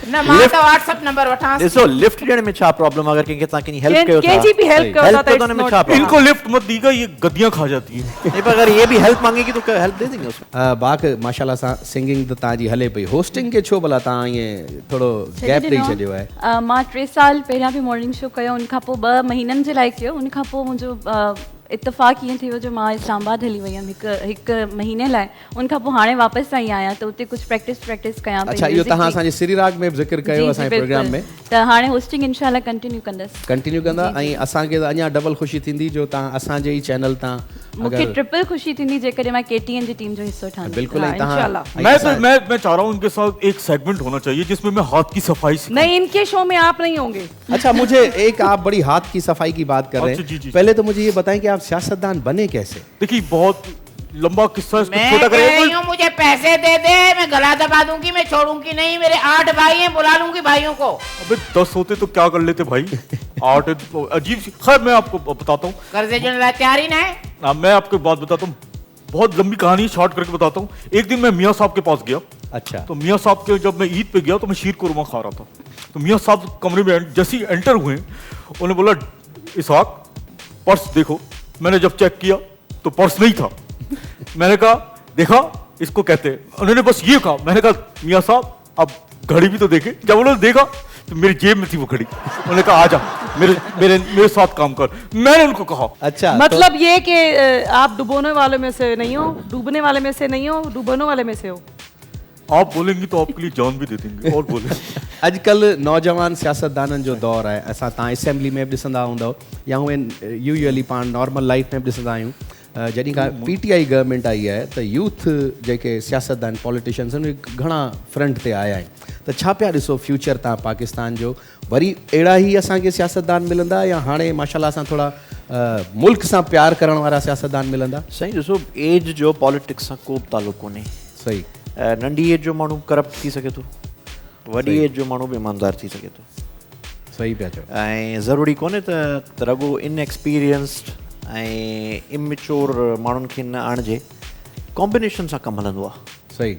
न मां त व्हाट्सएप नंबर वठां ॾिसो लिफ्ट ॾियण में छा प्रॉब्लम अगरि कंहिंखे तव्हां कंहिंजी हेल्प कयो था कंहिंजी बि हेल्प कयो हेल्प था कयो था हुन में छा प्रॉब्लम इनको लिफ्ट मत दीगा ये गद्दियां खा जाती है नहीं पर अगर ये भी हेल्प मांगेगी तो हेल्प दे देंगे उसको बाक़ माशाल्लाह सां सिंगिंग त तव्हांजी हले पई होस्टिंग खे छो भला तव्हां ईअं थोरो गैप ॾेई छॾियो आहे मां 3 साल पहिरियां बि मॉर्निंग शो कयो उन खां पोइ 2 महीननि जे लाइ कयो उन खां पोइ मुंहिंजो इतफ़ाक़ ईअं थी वियो जो मां इस्लामाबाद हली वई हुयमि हिकु महीने लाइ उन खां पोइ हाणे वापसि आई आहियां त उते कुझु प्रैक्टिस कयां पई अच्छा इहो तव्हां असांजे सिरीराग में बि ज़िक्र कयो असांजे प्रोग्राम में त हाणे होस्टिंग इंशाल्लाह कंटिन्यू कंदसि कंटिन्यू कंदा ऐं असांखे त अञा डबल ख़ुशी थींदी जो तव्हां असांजे ई चैनल तां मूंखे ट्रिपल ख़ुशी थींदी जेकॾहिं मां KTN जी टीम जो हिसो ठहंदी बिल्कुलु ऐं इंशाल्लाह। तव्हां मैं चाह रहा हूँ इनके साथ एक सेगमेंट होना चाहिए जिसमें मैं हाथ की सफाई सिखाऊं। नहीं इनके शो में आप नहीं होंगे अच्छा मुझे एक आप बड़ी हाथ की सफाई की बात कर रहे अच्छा, जी, हैं जी। पहले तो मुझे ये बताएं कि आप सियासतदान बने कैसे देखिए बहुत लंबा किस्सा है, इसको मैं छोटा कह रही करें हूँ मुझे पैसे दे दे मैं गला दबा दूंगी मैं छोड़ूंगी नहीं मेरे 8 भाई हैं बुला लूंगी भाइयों को अबे 10 होते तो क्या कर लेते भाई 8 अजीब सी खैर मैं आपको बताता हूँ कर्जे जन ला तैयार ही ना है मैं आपको एक बात बताता हूँ बहुत लंबी कहानी शॉर्ट करके बताता हूँ एक दिन मैं मियाँ साहब के पास गया अच्छा तो मियाँ साहब के जब मैं ईद पे गया तो मैं शीर कुरमा खा रहा था तो मियाँ साहब कमरे में जैसे ही एंटर हुए उन्होंने बोला इसहाक पर्स देखो मैंने जब चेक किया तो पर्स नहीं था मैंने कहा देखा इसको कहते हैं उन्होंने बस ये कहा मैंने कहा मियाँ साहब अब घड़ी भी तो देखे जब उन्होंने देखा तो मेरी जेब में थी वो घड़ी उन्होंने कहा आजा मेरे मेरे मेरे साथ काम कर मैंने उनको कहा अच्छा मतलब ये कि आप डुबोने वाले में से नहीं हो डूबने वाले में से नहीं हो डुबोने वाले में से हो आप बोलेंगी तो आपके लिए जान भी दे देंगे और बोले अॼुकल्ह नौजवान सियासतदाननि जो दौरु आहे असां तव्हां असेंबली में बि ॾिसंदा हूंदव या उहे यूजुअली पाण नॉर्मल लाइफ में बि ॾिसंदा आहियूं जॾहिं खां PTI गवर्नमेंट आई आहे त यूथ जेके सियासतदान पॉलिटिशियन्स आहिनि उहे घणा फ्रंट ते आया आहिनि त छा पिया ॾिसो फ्यूचर तव्हां पाकिस्तान जो वरी अहिड़ा ई असांखे सियासतदान मिलंदा या हाणे माशाल्लाह सां थोरा मुल्क सां प्यारु करण वारा सियासतदान मिलंदा साईं ॾिसो एज जो पॉलिटिक्स सां को बि तालुक़ कोन्हे सही नंढी एज जो माण्हू करप्ट थी सघे थो वॾी एज जो माण्हू बि ईमानदार थी सघे थो सही पिया चओ ऐं ज़रूरी कोन्हे त रुॻो इनएक्सपीरियंस्ड ऐं इमेच्योर माण्हुनि खे न आणिजे कॉम्बिनेशन सां कमु हलंदो आहे सही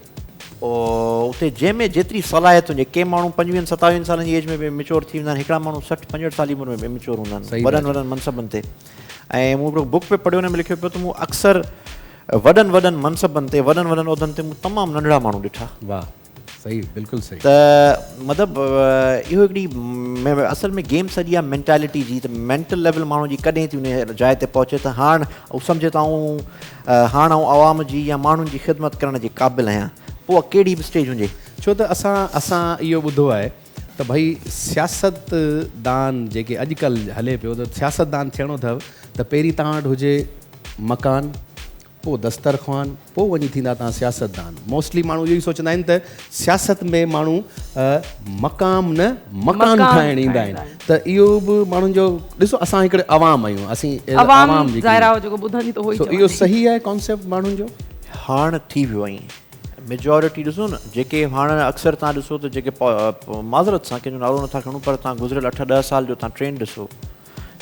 उते जंहिंमें जेतिरी सलाहियत हुजे के माण्हू 25-27 सालनि जी एज में बि मेच्योर थी वेंदा आहिनि हिकिड़ा माण्हू 60-65 साल जी उमिरि में बि मेच्योर हूंदा सही आहिनि वॾनि मनसबनि ते ऐं मूं हिकिड़ो बुक पे पढ़ियो हुन में लिखियो पियो त मूं अक्सर वॾनि मनसबनि ते वॾनि उहिदनि ते मूं तमामु नंढड़ा माण्हू ॾिठा वाह सही बिल्कुलु सही त मतिलबु इहो हिकिड़ी असल में गेम सॼी आहे मेंटेलिटी जी त मेंटल लेवल माण्हू जी कॾहिं थी उन जाइ ते पहुचे त हाणे सम्झे त हाणे आवाम जी या माण्हुनि जी ख़िदमत करण जे क़ाबिल आहियां पोइ कहिड़ी बि स्टेज हुजे छो त असां इहो ॿुधो आहे त भई सियासतदान जेके अॼुकल्ह हले पियो त सियासतदान थियणो अथव त पहिरीं तव्हां वटि हुजे मकान, पोइ दस्तरख़्वान, पोइ वञी थींदा तव्हां सियासतदान। मोस्टली माण्हू इहो ई सोचंदा आहिनि त सियासत में माण्हू मक़ाम न मकान ठाहिण ईंदा आहिनि। त इहो बि माण्हुनि जो ॾिसो, असां हिकिड़े आवाम आहियूं, असीं आवाम जेकी ज़ाहिरा जेको ॿुधंदी त उहो ई इहो सही आहे कॉन्सेप्ट माण्हुनि जो? हाणे थी वियो आहे मेजॉरिटी ॾिसो न, जेके हाणे अक्सर तव्हां ॾिसो त जेके माज़रत सां कंहिंजो नालो नथा खणूं, पर तव्हां गुज़िरियल 8-10 साल जो तव्हां ट्रेंड ॾिसो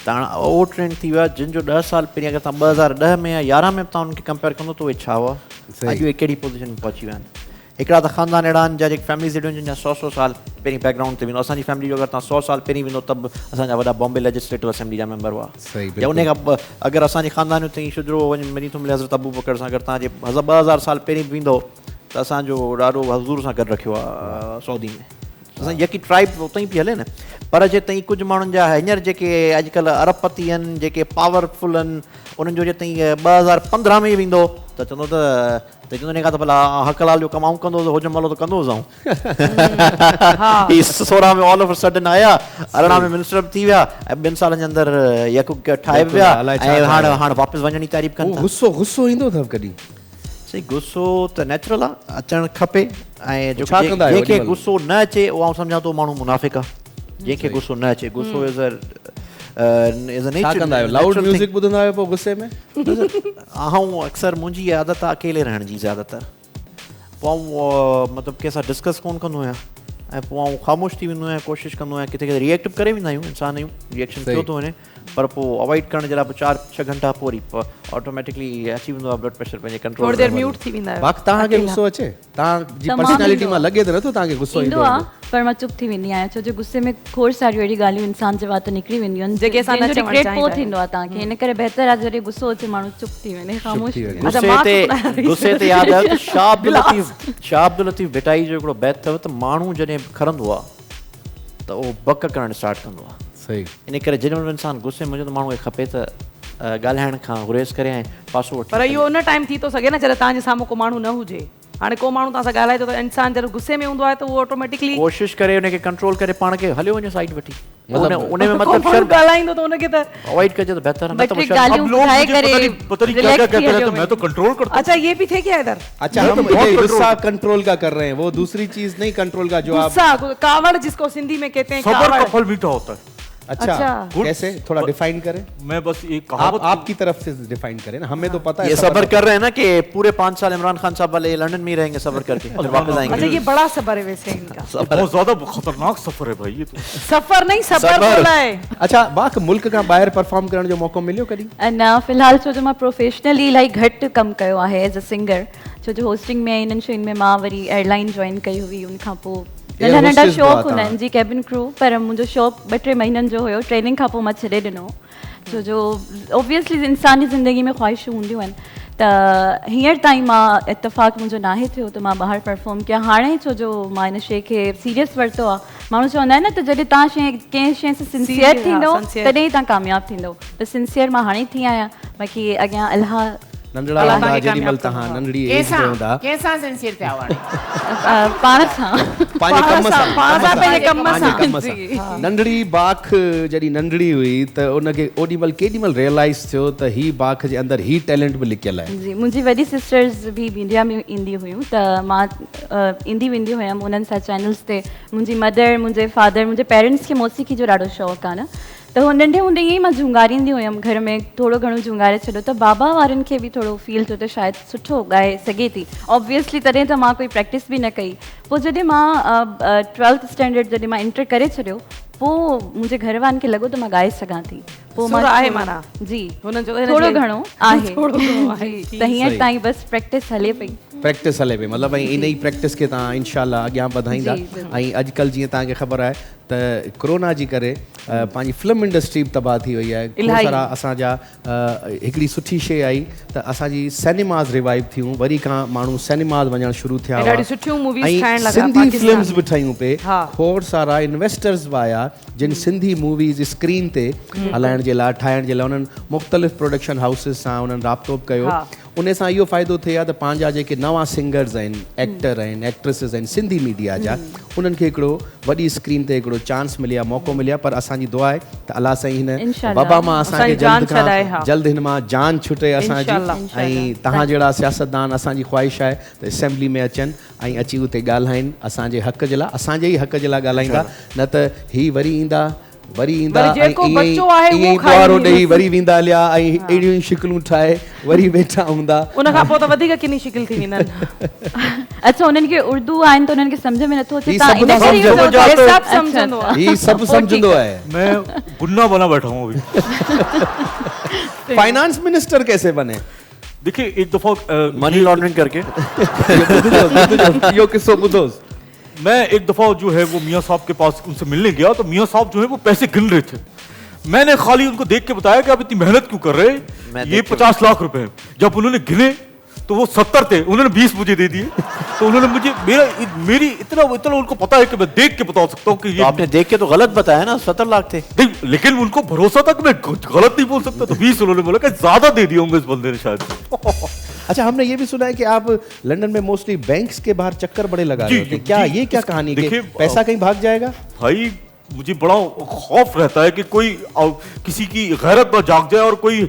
त हाणे उहो ट्रेंड थी वियो आहे जिन जो 10 साल पहिरीं अगरि तव्हां 2010 में या 11 में तव्हां उनखे कंपेयर कंदो त उहे छा हुआ, अॼु उहे कहिड़ी पोज़ीशन में पहुची विया आहिनि। हिकिड़ा त ख़ानदान अहिड़ा आहिनि जा जेके फैमिलीज़ अहिड़ियूं आहिनि जिन 100 साल पहिरीं बैकग्राउंड ते वेंदो। असांजी फैमिली जो अगरि तव्हां 100 साल पहिरीं वेंदो त असांजा वॾा बॉम्बे लेजिस्लेटिव असेंबली जा मेंबर हुआ। या उन खां अगरि असांजे ख़ानदान ताईं शुजरो वञी मिली थो मिले हज़रत अबू बकर सां, अगरि तव्हांजे 2000 साल पहिरीं वेंदो त असांजो ॾाढो हज़ूर सां गॾु रखियो आहे सऊदी में। असांजी यकी ट्राइब उतां ई पई हले न। पर जे ताईं कुझु माण्हुनि जा हींअर जेके अॼुकल्ह अरबपति आहिनि, जेके पावरफुल आहिनि, उन्हनि जो जे ताईं 2015 में वेंदो त चवंदो त चवंदो इन खां त भला हक़ लाल जो कमाऊं कंदो त हुजम भलो त कंदो हुजाऊं। 16 में ऑल ऑफ सडन आया, 18 में मिनिस्टर बि थी विया ऐं 2 सालनि जे अंदरि यकु ठाहे विया ऐं हाणे वापसि वञण जी तारीफ़ कनि था। गुस्सो ईंदो अथव कॾहिं? सही, गुस्सो त नेचुरल आहे, अचणु खपे। ऐं छा कंदा आहियो जंहिंखे गुस्सो न अचे उहो आउं सम्झां थो माण्हू मुनाफ़िक़ आहे। जंहिंखे गुस्सो न अचे, गुस्सो इज़ अ छा कंदा आहियो? लाउड म्यूज़िक ॿुधंदा आहियो पोइ गुस्से में? आऊं अक्सर मुंहिंजी आदत आहे अकेले रहण जी ज़्यादातर। पोइ आऊं मतिलबु कंहिंसां डिस्कस कोन कंदो आहियां ऐं पोइ आऊं ख़ामोश थी वेंदो आहियां, कोशिशि कंदो आहियां किथे किथे रिएक्ट करे वेंदा आहियूं, इंसान आहियूं, रिएक्शन थियो थो वञे, पर पोइ अवॉइड करण जे लाइ 4-6 घंटा पोइ ऑटोमेटिकली अची वेंदो आहे ब्लड प्रेशर पंहिंजे कंट्रोल। थोड़ी देर म्यूट थी वेंदा आहियो। बाक़ी तव्हांखे गुस्सो अचे? तव्हांजी पर्सनैलिटी मां लॻे त नथो तव्हांखे गुस्सो ईंदो आहे, पर मां चुप थी वेंदी आहियां, छो जो गुस्से में खोड़ सारियूं अहिड़ी ॻाल्हियूं इंसान जे वात निकिरी वेंदियूं आहिनि जेके असां न जंहिंजो चवणु रिग्रेट पोइ चाहींदा थींदो आहे तव्हांखे। इन करे बहितर आहे जॾहिं गुस्सो अचे माण्हू चुप थी वञे, ख़ामोश थी वञे। गुस्से ते यादि आयो त शाह अब्दुल लतीफ़ भिटाई जो हिकिड़ो बैत अथव त माण्हू जॾहिं खरंदो आहे त उहो बक करणु स्टार्ट कंदो आहे। सही। इन करे जेॾी महिल इंसान गुस्से में हुजे त माण्हू खे खपे त ॻाल्हाइण खां गुरेज़ करे ऐं पासो वठी। पर इहो उन टाइम थी थो सघे न जॾहिं तव्हांजे साम्हूं को माण्हू न हुजे। हाणे को माण्हू तव्हां सां ॻाल्हाए थो त इंसान जॾहिं गुस्से में हूंदो आहे त उहो ऑटोमेटिकली कोशिशि करे उनखे कंट्रोल करे पाण खे हलियो वञे साइड वठी। उन में को माण्हू ॻाल्हाईंदो त उनखे त अवॉइड कजे त बहितर है। ॿ टे ॻाल्हियूं ॿुधाए करे पता नहीं क्या क्या कहते रहते हैं, मैं तो कंट्रोल करता अच्छा ये भी थे क्या इधर? अच्छा, हम ये गुस्सा कंट्रोल का कर रहे हैं, वो दूसरी चीज नहीं कंट्रोल का जो आप। गुस्सा, कावड़ जिसको सिंधी में कहते हैं, हूँ। सबर का कावड़। फल मीठा होता है। अच्छा, कैसे? थोड़ा डिफाइन करें। मैं बस एक आप कहावत आपकी तरफ से डिफाइन करें ना, हमें तो पता है। ये सबर कर रहे हैं ना कि पूरे 5 साल इमरान खान साहब वाले लंदन में ही रहेंगे सबर करके, फिर वापस आएंगे। अच्छा, ये बड़ा सबर है वैसे इनका। बहुत ज्यादा खतरनाक सफर है भाई ये तो। सफर नहीं, सबर बोला है। अच्छा, बाक़ मुल्क का ॿाहिरि परफॉर्म करण जो मौक़ो मिलियो कॾहिं? न, फ़िलहाल छो जो मां प्रोफेशनली इलाही घटि कमु कयो आहे एज़ अ सिंगर, छो जो होस्टिंग में इन्हनि शयुनि में मां वरी एयरलाइन जॉइन कई हुई। उनखां पोइ नंढा नंढा शौक़ हूंदा आहिनि जी, कैबिन क्रू, पर मुंहिंजो शौक़ु 2-3 महीननि जो हुयो। ट्रेनिंग खां पोइ मां छॾे ॾिनो, छो जो ऑब्वियसली इंसानी ज़िंदगी में ख़्वाहिशूं हूंदियूं आहिनि। त हींअर ताईं मां इतफ़ाक़ मुंहिंजो नाहे थियो त मां ॿाहिरि परफॉर्म कयां। हाणे छो जो मां इन शइ खे सीरियस वरितो आहे। माण्हू चवंदा आहिनि न त जॾहिं तव्हां कंहिं शइ सां सिंसियर थींदो तॾहिं तव्हां कामयाबु थींदो। त सिंसियर मां हाणे थी आहियां, बाक़ी अॻियां अलाह नंढड़ा हूंदा जेॾी महिल तव्हां नंढड़ी एज में हूंदा कंहिंसां सिंसियर थिया हुआ? पाण सां, पंहिंजे कम सां, पंहिंजे कम कम सां। नंढड़ी बाख जॾहिं नंढड़ी हुई त उनखे ओॾी महिल केॾी महिल रियलाइज़ थियो त ही बाख जे अंदरि ही टैलेंट बि लिकियल आहे? जी, मुंहिंजी वॾी सिस्टर्स बि इंडिया में ईंदी हुयूं त मां ईंदी वेंदी हुयमि उन्हनि सां चैनल्स ते। मुंहिंजी मदर, मुंहिंजे फादर, मुंहिंजे पेरेंट्स खे मौसीक़ी जो ॾाढो शौक़ु आहे न, त हू नंढे हूंदे ईअं ई मां झुंगारींदी हुयमि घर में, थोरो घणो झुंगारे छॾियो त बाबा वारनि खे बि थोरो फील थियो त शायदि सुठो ॻाए सघे थी। ऑब्वियसली तॾहिं त मां कोई प्रैक्टिस बि न कई। पोइ जॾहिं मां 12th स्टैंडर्ड जॾहिं मां इंटर करे छॾियो, पोइ मुंहिंजे घर वारनि खे लॻो त मां ॻाए सघां थी। पोइ मां आहे माना जी थोरो घणो आहे त हींअर ताईं बसि प्रैक्टिस हले पई। प्रैक्टिस हले पई, मतिलबु इन ई प्रैक्टिस खे तव्हां इनशाला अॻियां वधाईंदा। ऐं अॼुकल्ह जीअं तव्हांखे ख़बर आहे त कोरोना जी करे पंहिंजी फिल्म इंडस्ट्री बि तबाह थी वई आहे। खोड़ सारा असांजा हिकिड़ी सुठी शइ आई त असांजी सिनेमाज़ रिवाइव थियूं, वरी खां माण्हू सिनेमाज़ वञणु शुरू थिया हुआ, ऐं सिंधी फिल्म्स बि ठहियूं पे। खोड़ सारा इन्वेस्टर्स बि आया जिन सिंधी मूवीज़ स्क्रीन ते हलाइणु जे लाइ ठाहिण जे लाइ उन्हनि मुख़्तलिफ़ प्रोडक्शन हाउसिस सां उन्हनि राब्तो बि कयो। उन सां इहो फ़ाइदो थिए आहे त पंहिंजा जेके नवां सिंगर्स आहिनि, एक्टर आहिनि, एक्ट्रेसिस आहिनि सिंधी मीडिया जा, उन्हनि खे हिकिड़ो वॾी स्क्रीन ते हिकिड़ो चांस मिली आहे, मौक़ो मिली आहे। पर असांजी दुआ आहे त अलाह साईं हिन वबा मां असांखे जल्द हिन मां जान छुटे असांजी। ऐं तव्हां जहिड़ा सियासतदान, असांजी ख़्वाहिश आहे त असेंबली में अचनि ऐं अची उते ॻाल्हाइनि असांजे हक़ जे लाइ, असांजे ई हक़ जे लाइ ॻाल्हाईंदा, न त ही वरी ईंदा ऐं ईअं गुआरो ॾेई वरी वेंदा हलिया ऐं अहिड़ियूं शिकिलूं ठाहे वरी वेठा हूंदा। उन खां पोइ त वधीक किनी शिकिल थी वेंदा। अच्छा, उन्हनि खे उर्दू आहिनि त उन्हनि खे सम्झ में नथो अचे, ही सभु सम्झंदो आहे। मैं गुन्ना बना बैठा हूँ अभी। फाइनेंस मिनिस्टर कैसे बने? देखिए, एक दफा मनी लॉन्ड्रिंग करके यो किस्सो ॿुधोसि। मैं एक दफा जो है वो मियाँ साहब के पास उनसे मिलने गया, तो मियाँ साहब जो है वो पैसे गिन रहे थे। मैंने खाली उनको देख के बताया कि आप इतनी मेहनत क्यों कर रहे हैं, ये 50 लाख रुपए हैं। जब उन्होंने गिने तो वो 70 थे, उन्होंने 20 मुझे दे दिए। तो उन्होंने मुझे मेरी इतना उनको पता है कि मैं देख के बता सकता हूँ कि ये तो आपने देख के तो गलत बताया ना, 70 लाख थे। लेकिन उनको भरोसा था कि मैं गलत नहीं बोल सकता, तो 20 उन्होंने बोला कि ज्यादा दे दिए होंगे इस बंदे ने शायद। अच्छा, हमने ये भी सुना है कि आप लंदन में मोस्टली बैंक्स के बाहर चक्कर बड़े लगा रहे हो, क्या ये क्या कहानी है? पैसा कहीं भाग जाएगा? भाई मुझे बड़ा खौफ रहता है कि कोई किसी की गैरत पर जाग जाए और कोई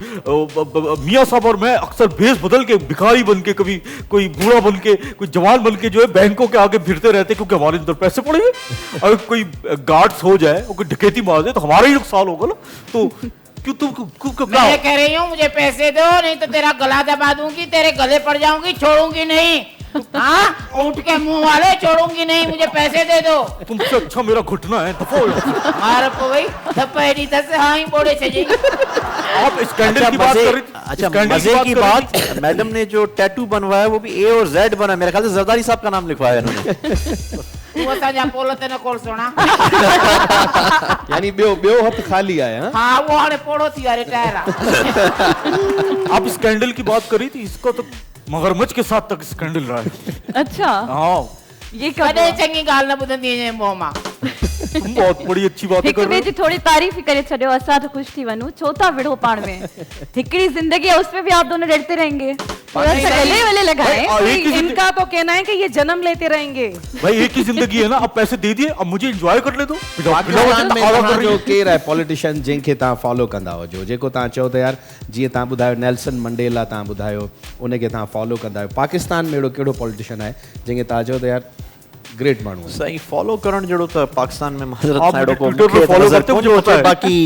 मियाँ साहब और मैं अक्सर भेष बदल के भिखारी बन के, कभी कोई बूढ़ा बन के, कोई जवान बन के जो है बैंकों के आगे फिरते रहते, क्योंकि हमारे अंदर पैसे पड़े हैं। अगर कोई गार्ड्स हो जाए और कोई डकैती मार जाए तो हमारा ही नुकसान होगा ना। तो मैं कह रही हूँ मुझे पैसे दो, नहीं तो तेरा गला दबा दूंगी, तेरे गले पड़ जाऊंगी, छोड़ूंगी नहीं। हाँ, ऊंट के मुंह वाले, छोड़ूंगी नहीं, मुझे पैसे दे दो। तुमसे अच्छा मेरा घुटना है, दफा हो जाओ। मार को भाई धप्पा से हाँ ही बोले चाहिए। आप स्कैंडल की बात कर रही थी। अच्छा, मजे की बात, मैडम ने जो टैटू बनवाया वो भी A और Z बना, मेरे ख्याल से जरदारी साहब का नाम लिखवाया इन्होंने। तू असा जा पोलते न कोल सोना। यानी बियो हथ खाली आया। हाँ, वो हाने पोड़ो थी यार टायर। आप स्कैंडल की बात कर रही थी, इसको तो मगरमच्छ के साथ तक स्कैंडल रहा है। अच्छा, हाँ, ये कदे चंगी गाल न बुधंदी है मुंह मां। तुम बहुत बड़ी अच्छी बात हिक ॿिए जी थोड़ी तारीफ़ करे छॾियो, असां तो खुश थी वञूं, छो था विढ़ो पाण में? हिकड़ी जिंदगी है, उसमें भी आप दोनों लड़ते रहेंगे। थोड़ा सा गले वले लगाएं। इनका तो कहना है कि ये जन्म लेते रहेंगे। भाई एक ही जिंदगी है ना, अब पैसे दे दिए, अब मुझे एंजॉय करने दो। पाकिस्तान में जो केर है पॉलिटिशियन जंहिंखे तव्हां फॉलो कंदा हुजो, जेको तव्हां चओ त यार जीअं तव्हां ॿुधायो नेल्सन मंडेला तव्हां ॿुधायो, उनखे तव्हां फॉलो कंदा आहियो, पाकिस्तान में अहिड़ो कहिड़ो पॉलिटिशियन आहे जंहिंखे तव्हां चओ त यार ग्रेट माण्हू सही फॉलो करण जहिड़ो त पाकिस्तान में माज़रत आप साइड को ट्विटर पे फॉलो करते हो, मुझे पता है। बाकी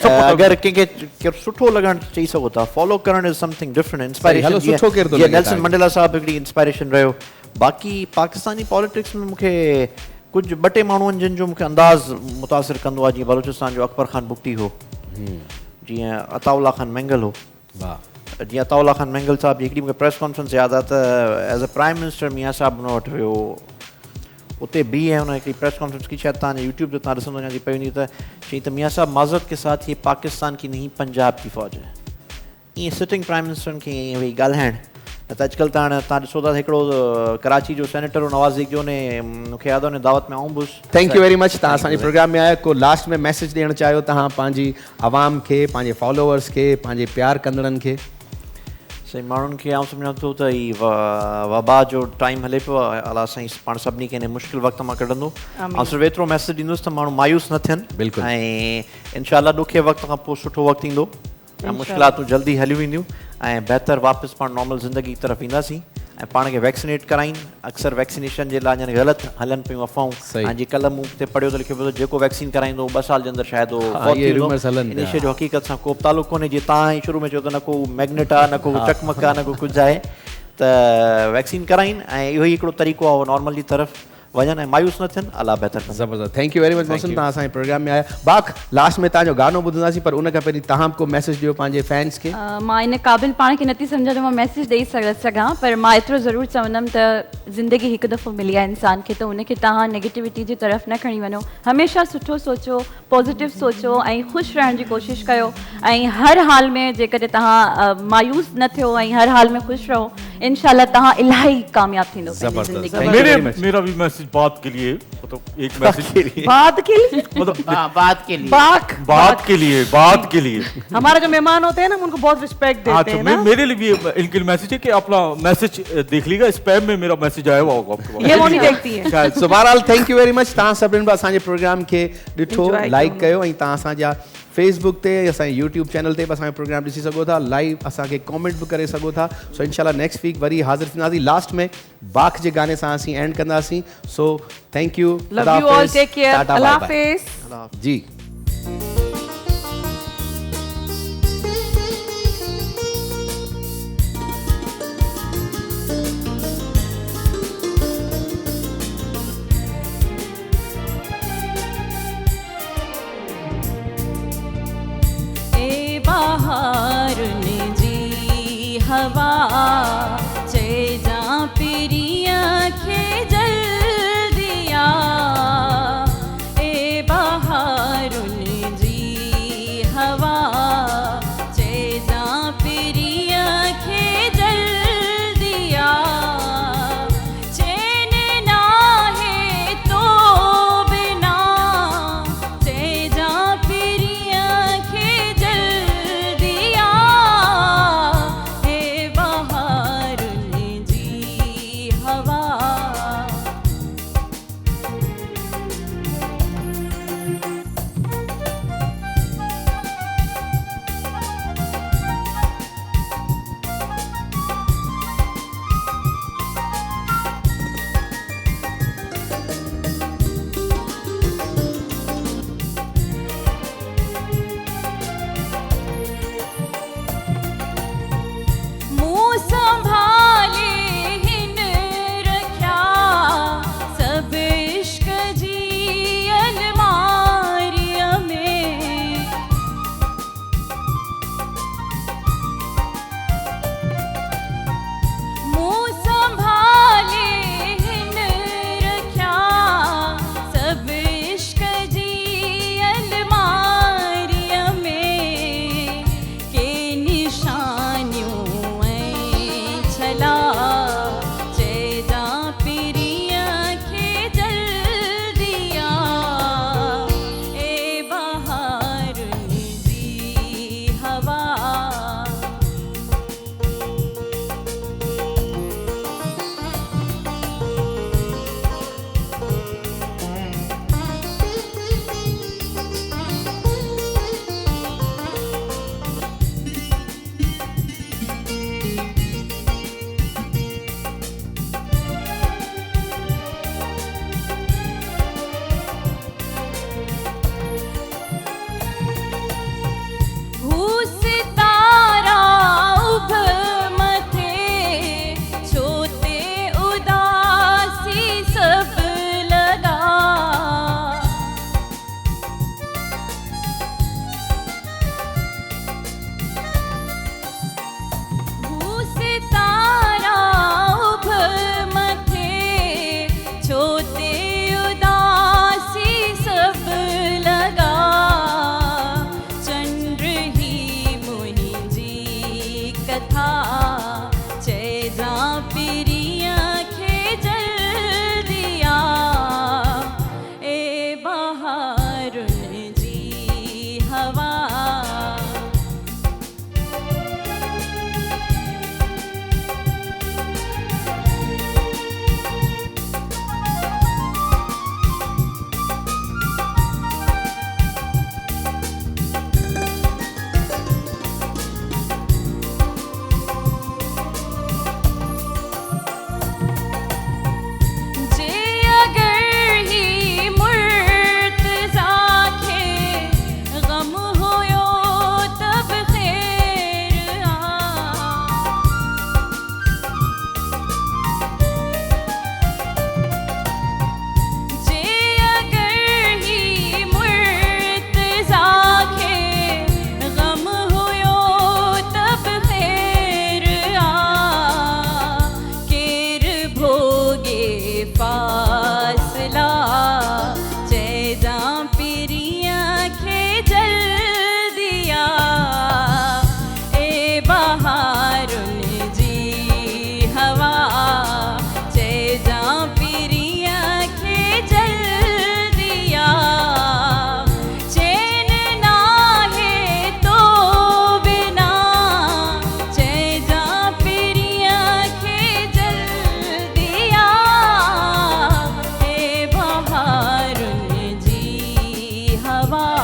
अगर कंहिंखे सुठो लॻण चई सघो था, फॉलो करण इज समथिंग डिफरेंट, इंस्पायरेशन। सुठो केरु थो जीअं लॻे नेल्सन मंडेला साहब हिकिड़ी इंस्पायरेशन रहियो। बाकी पाकिस्तानी पॉलिटिक्स में मूंखे कुझु ॿ टे माण्हू आहिनि जिन जो मूंखे अंदाज़ मुतासिर कंदो आहे। जीअं बलूचिस्तान जो अकबर ख़ान बुगटी हो, जीअं अताउल्ला खान मंगल हो। जीअं अताउल्ला खान मंगल साहब जी हिकिड़ी मूंखे प्रेस कॉन्फ्रेंस यादि आहे त एज़ अ प्राइम मिनिस्टर मियाँ साहब उन वटि वियो, उते बी है उन्होंने हिकिड़ी प्रेस कॉन्फ्रेंस की, शायद तव्हांजे यूट्यूब ते तव्हां ॾिसंदो वञा थी पई वञे त चई त मियाँ साहब माज़रत के साथ ये पाकिस्तान की नहीं पंजाब की फ़ौज है। ईअं सिटिंग प्राइम मिनिस्टर खे ईअं वेही ॻाल्हाइण, न त अॼुकल्ह तव्हां ॾिसो था हिकिड़ो कराची जो सेनेटर नवाज़ जो ने मूंखे यादि आहे उन दावत में आऊं बि। थैंक यू वेरी मच, तव्हां असांजे प्रोग्राम में आया। को लास्ट में मैसेज ॾियणु चाहियो तव्हां पंहिंजी आवाम खे, पंहिंजे फॉलोअर्स खे, पंहिंजे प्यार कंदड़नि खे? सही माण्हुनि खे आउं सम्झां थो त ही वबा जो टाइम हले पियो, अलाह साईं पाण सभिनी खे हिन मुश्किल वक़्त मां कढंदो। ऐं सिर्फ़ु एतिरो मैसेज ॾींदुसि त माण्हू मायूस न थियनि। बिल्कुलु। ऐं इनशाला ॾुखे वक़्त खां पोइ सुठो वक़्तु ईंदो ऐं मुश्किलातूं जल्दी हली वेंदियूं ऐं बहितर वापसि पाण नॉर्मल ज़िंदगी की तरफ़ ईंदासीं। ऐं पाण खे वैक्सीनेट कराइनि, अक्सर वैक्सीनेशन जे लाइ यानी ग़लति हलनि पियूं अफ़वाऊं। ऐं जीअं कल्ह मूं ते पढ़ियो त लिखियो पियो जेको वैक्सीन कराईंदो 2 साल जे अंदर शायदि इन शइ जो हक़ीक़त सां को बि तालुक़ु कोन्हे। जीअं तव्हां ई शुरू में चयो त न को मैग्नेट आहे, न को चकमक आहे, न को कुझु आहे, त वैक्सीन कराइनि ऐं इहो ई हिकिड़ो तरीक़ो आहे नॉर्मल जी तरफ़ वञनि ऐं मायूस न थियनि। अलाह बहितर कंदो। ज़बरदस्त, thank U very much Mohsin, तव्हां असांजे प्रोग्राम में आया। बाक़ लास्ट में तव्हांजो गानो ॿुधंदासीं, पर उन खां पहिरीं तव्हां को मैसेज ॾियो पंहिंजे फैंस खे। मां इन क़ाबिल पाण खे नथी सम्झां जो मां मैसेज ॾेई सघां, पर मां एतिरो ज़रूरु चवंदमि त ज़िंदगी हिकु दफ़ो मिली आहे इंसान खे, त उनखे तव्हां नेगेटिविटी जी तरफ़ न खणी वञो। हमेशह सुठो सोचो, पॉज़िटिव सोचो ऐं ख़ुशि रहण जी कोशिशि कयो। ऐं हर हाल में जेकॾहिं तव्हां मायूस न थियो ऐं हर हाल में ख़ुशि रहो, इंशाल्लाह तव्हां इलाही कामयाबु थींदो। मेरा भी मैसेज मैसेज बात के लिए, मतलब एक मैसेज बात के लिए, मतलब हाँ, बात के लिए। बात के लिए हमारे जो मेहमान होते हैं ना, हम उनको बहुत रिस्पेक्ट हाँ, देते तो हैं ना। मेरे लिए भी इनके लिए मैसेज है कि अपना मैसेज देख लीजिएगा, स्पैम में मेरा मैसेज आया हुआ होगा आपके ये वो नहीं देखती है। शायद। सो बहरहाल थैंक यू वेरी मच, तव्हां सभिनीनि बि असांजे प्रोग्राम खे ॾिठो, Enjoy लाइक कयो। कयो, ऐं तव्हां असांजा फेसबुक ते, असांजे यूट्यूब चैनल ते बि असांजो प्रोग्राम ॾिसी सघो था, लाइव असांखे कमेंट बि करे सघो था। सो इंशाल्लाह नेक्स्ट वीक वरी हाज़िर थींदासीं। लास्ट में बाख जे गाने सां असीं एंड कंदासीं। So thank you, love you all, take care, अल्लाह हाफिज़। जी। बहारुन जी हवा चेजा पिरिया खे जल दिया, ए बहारुन बाबा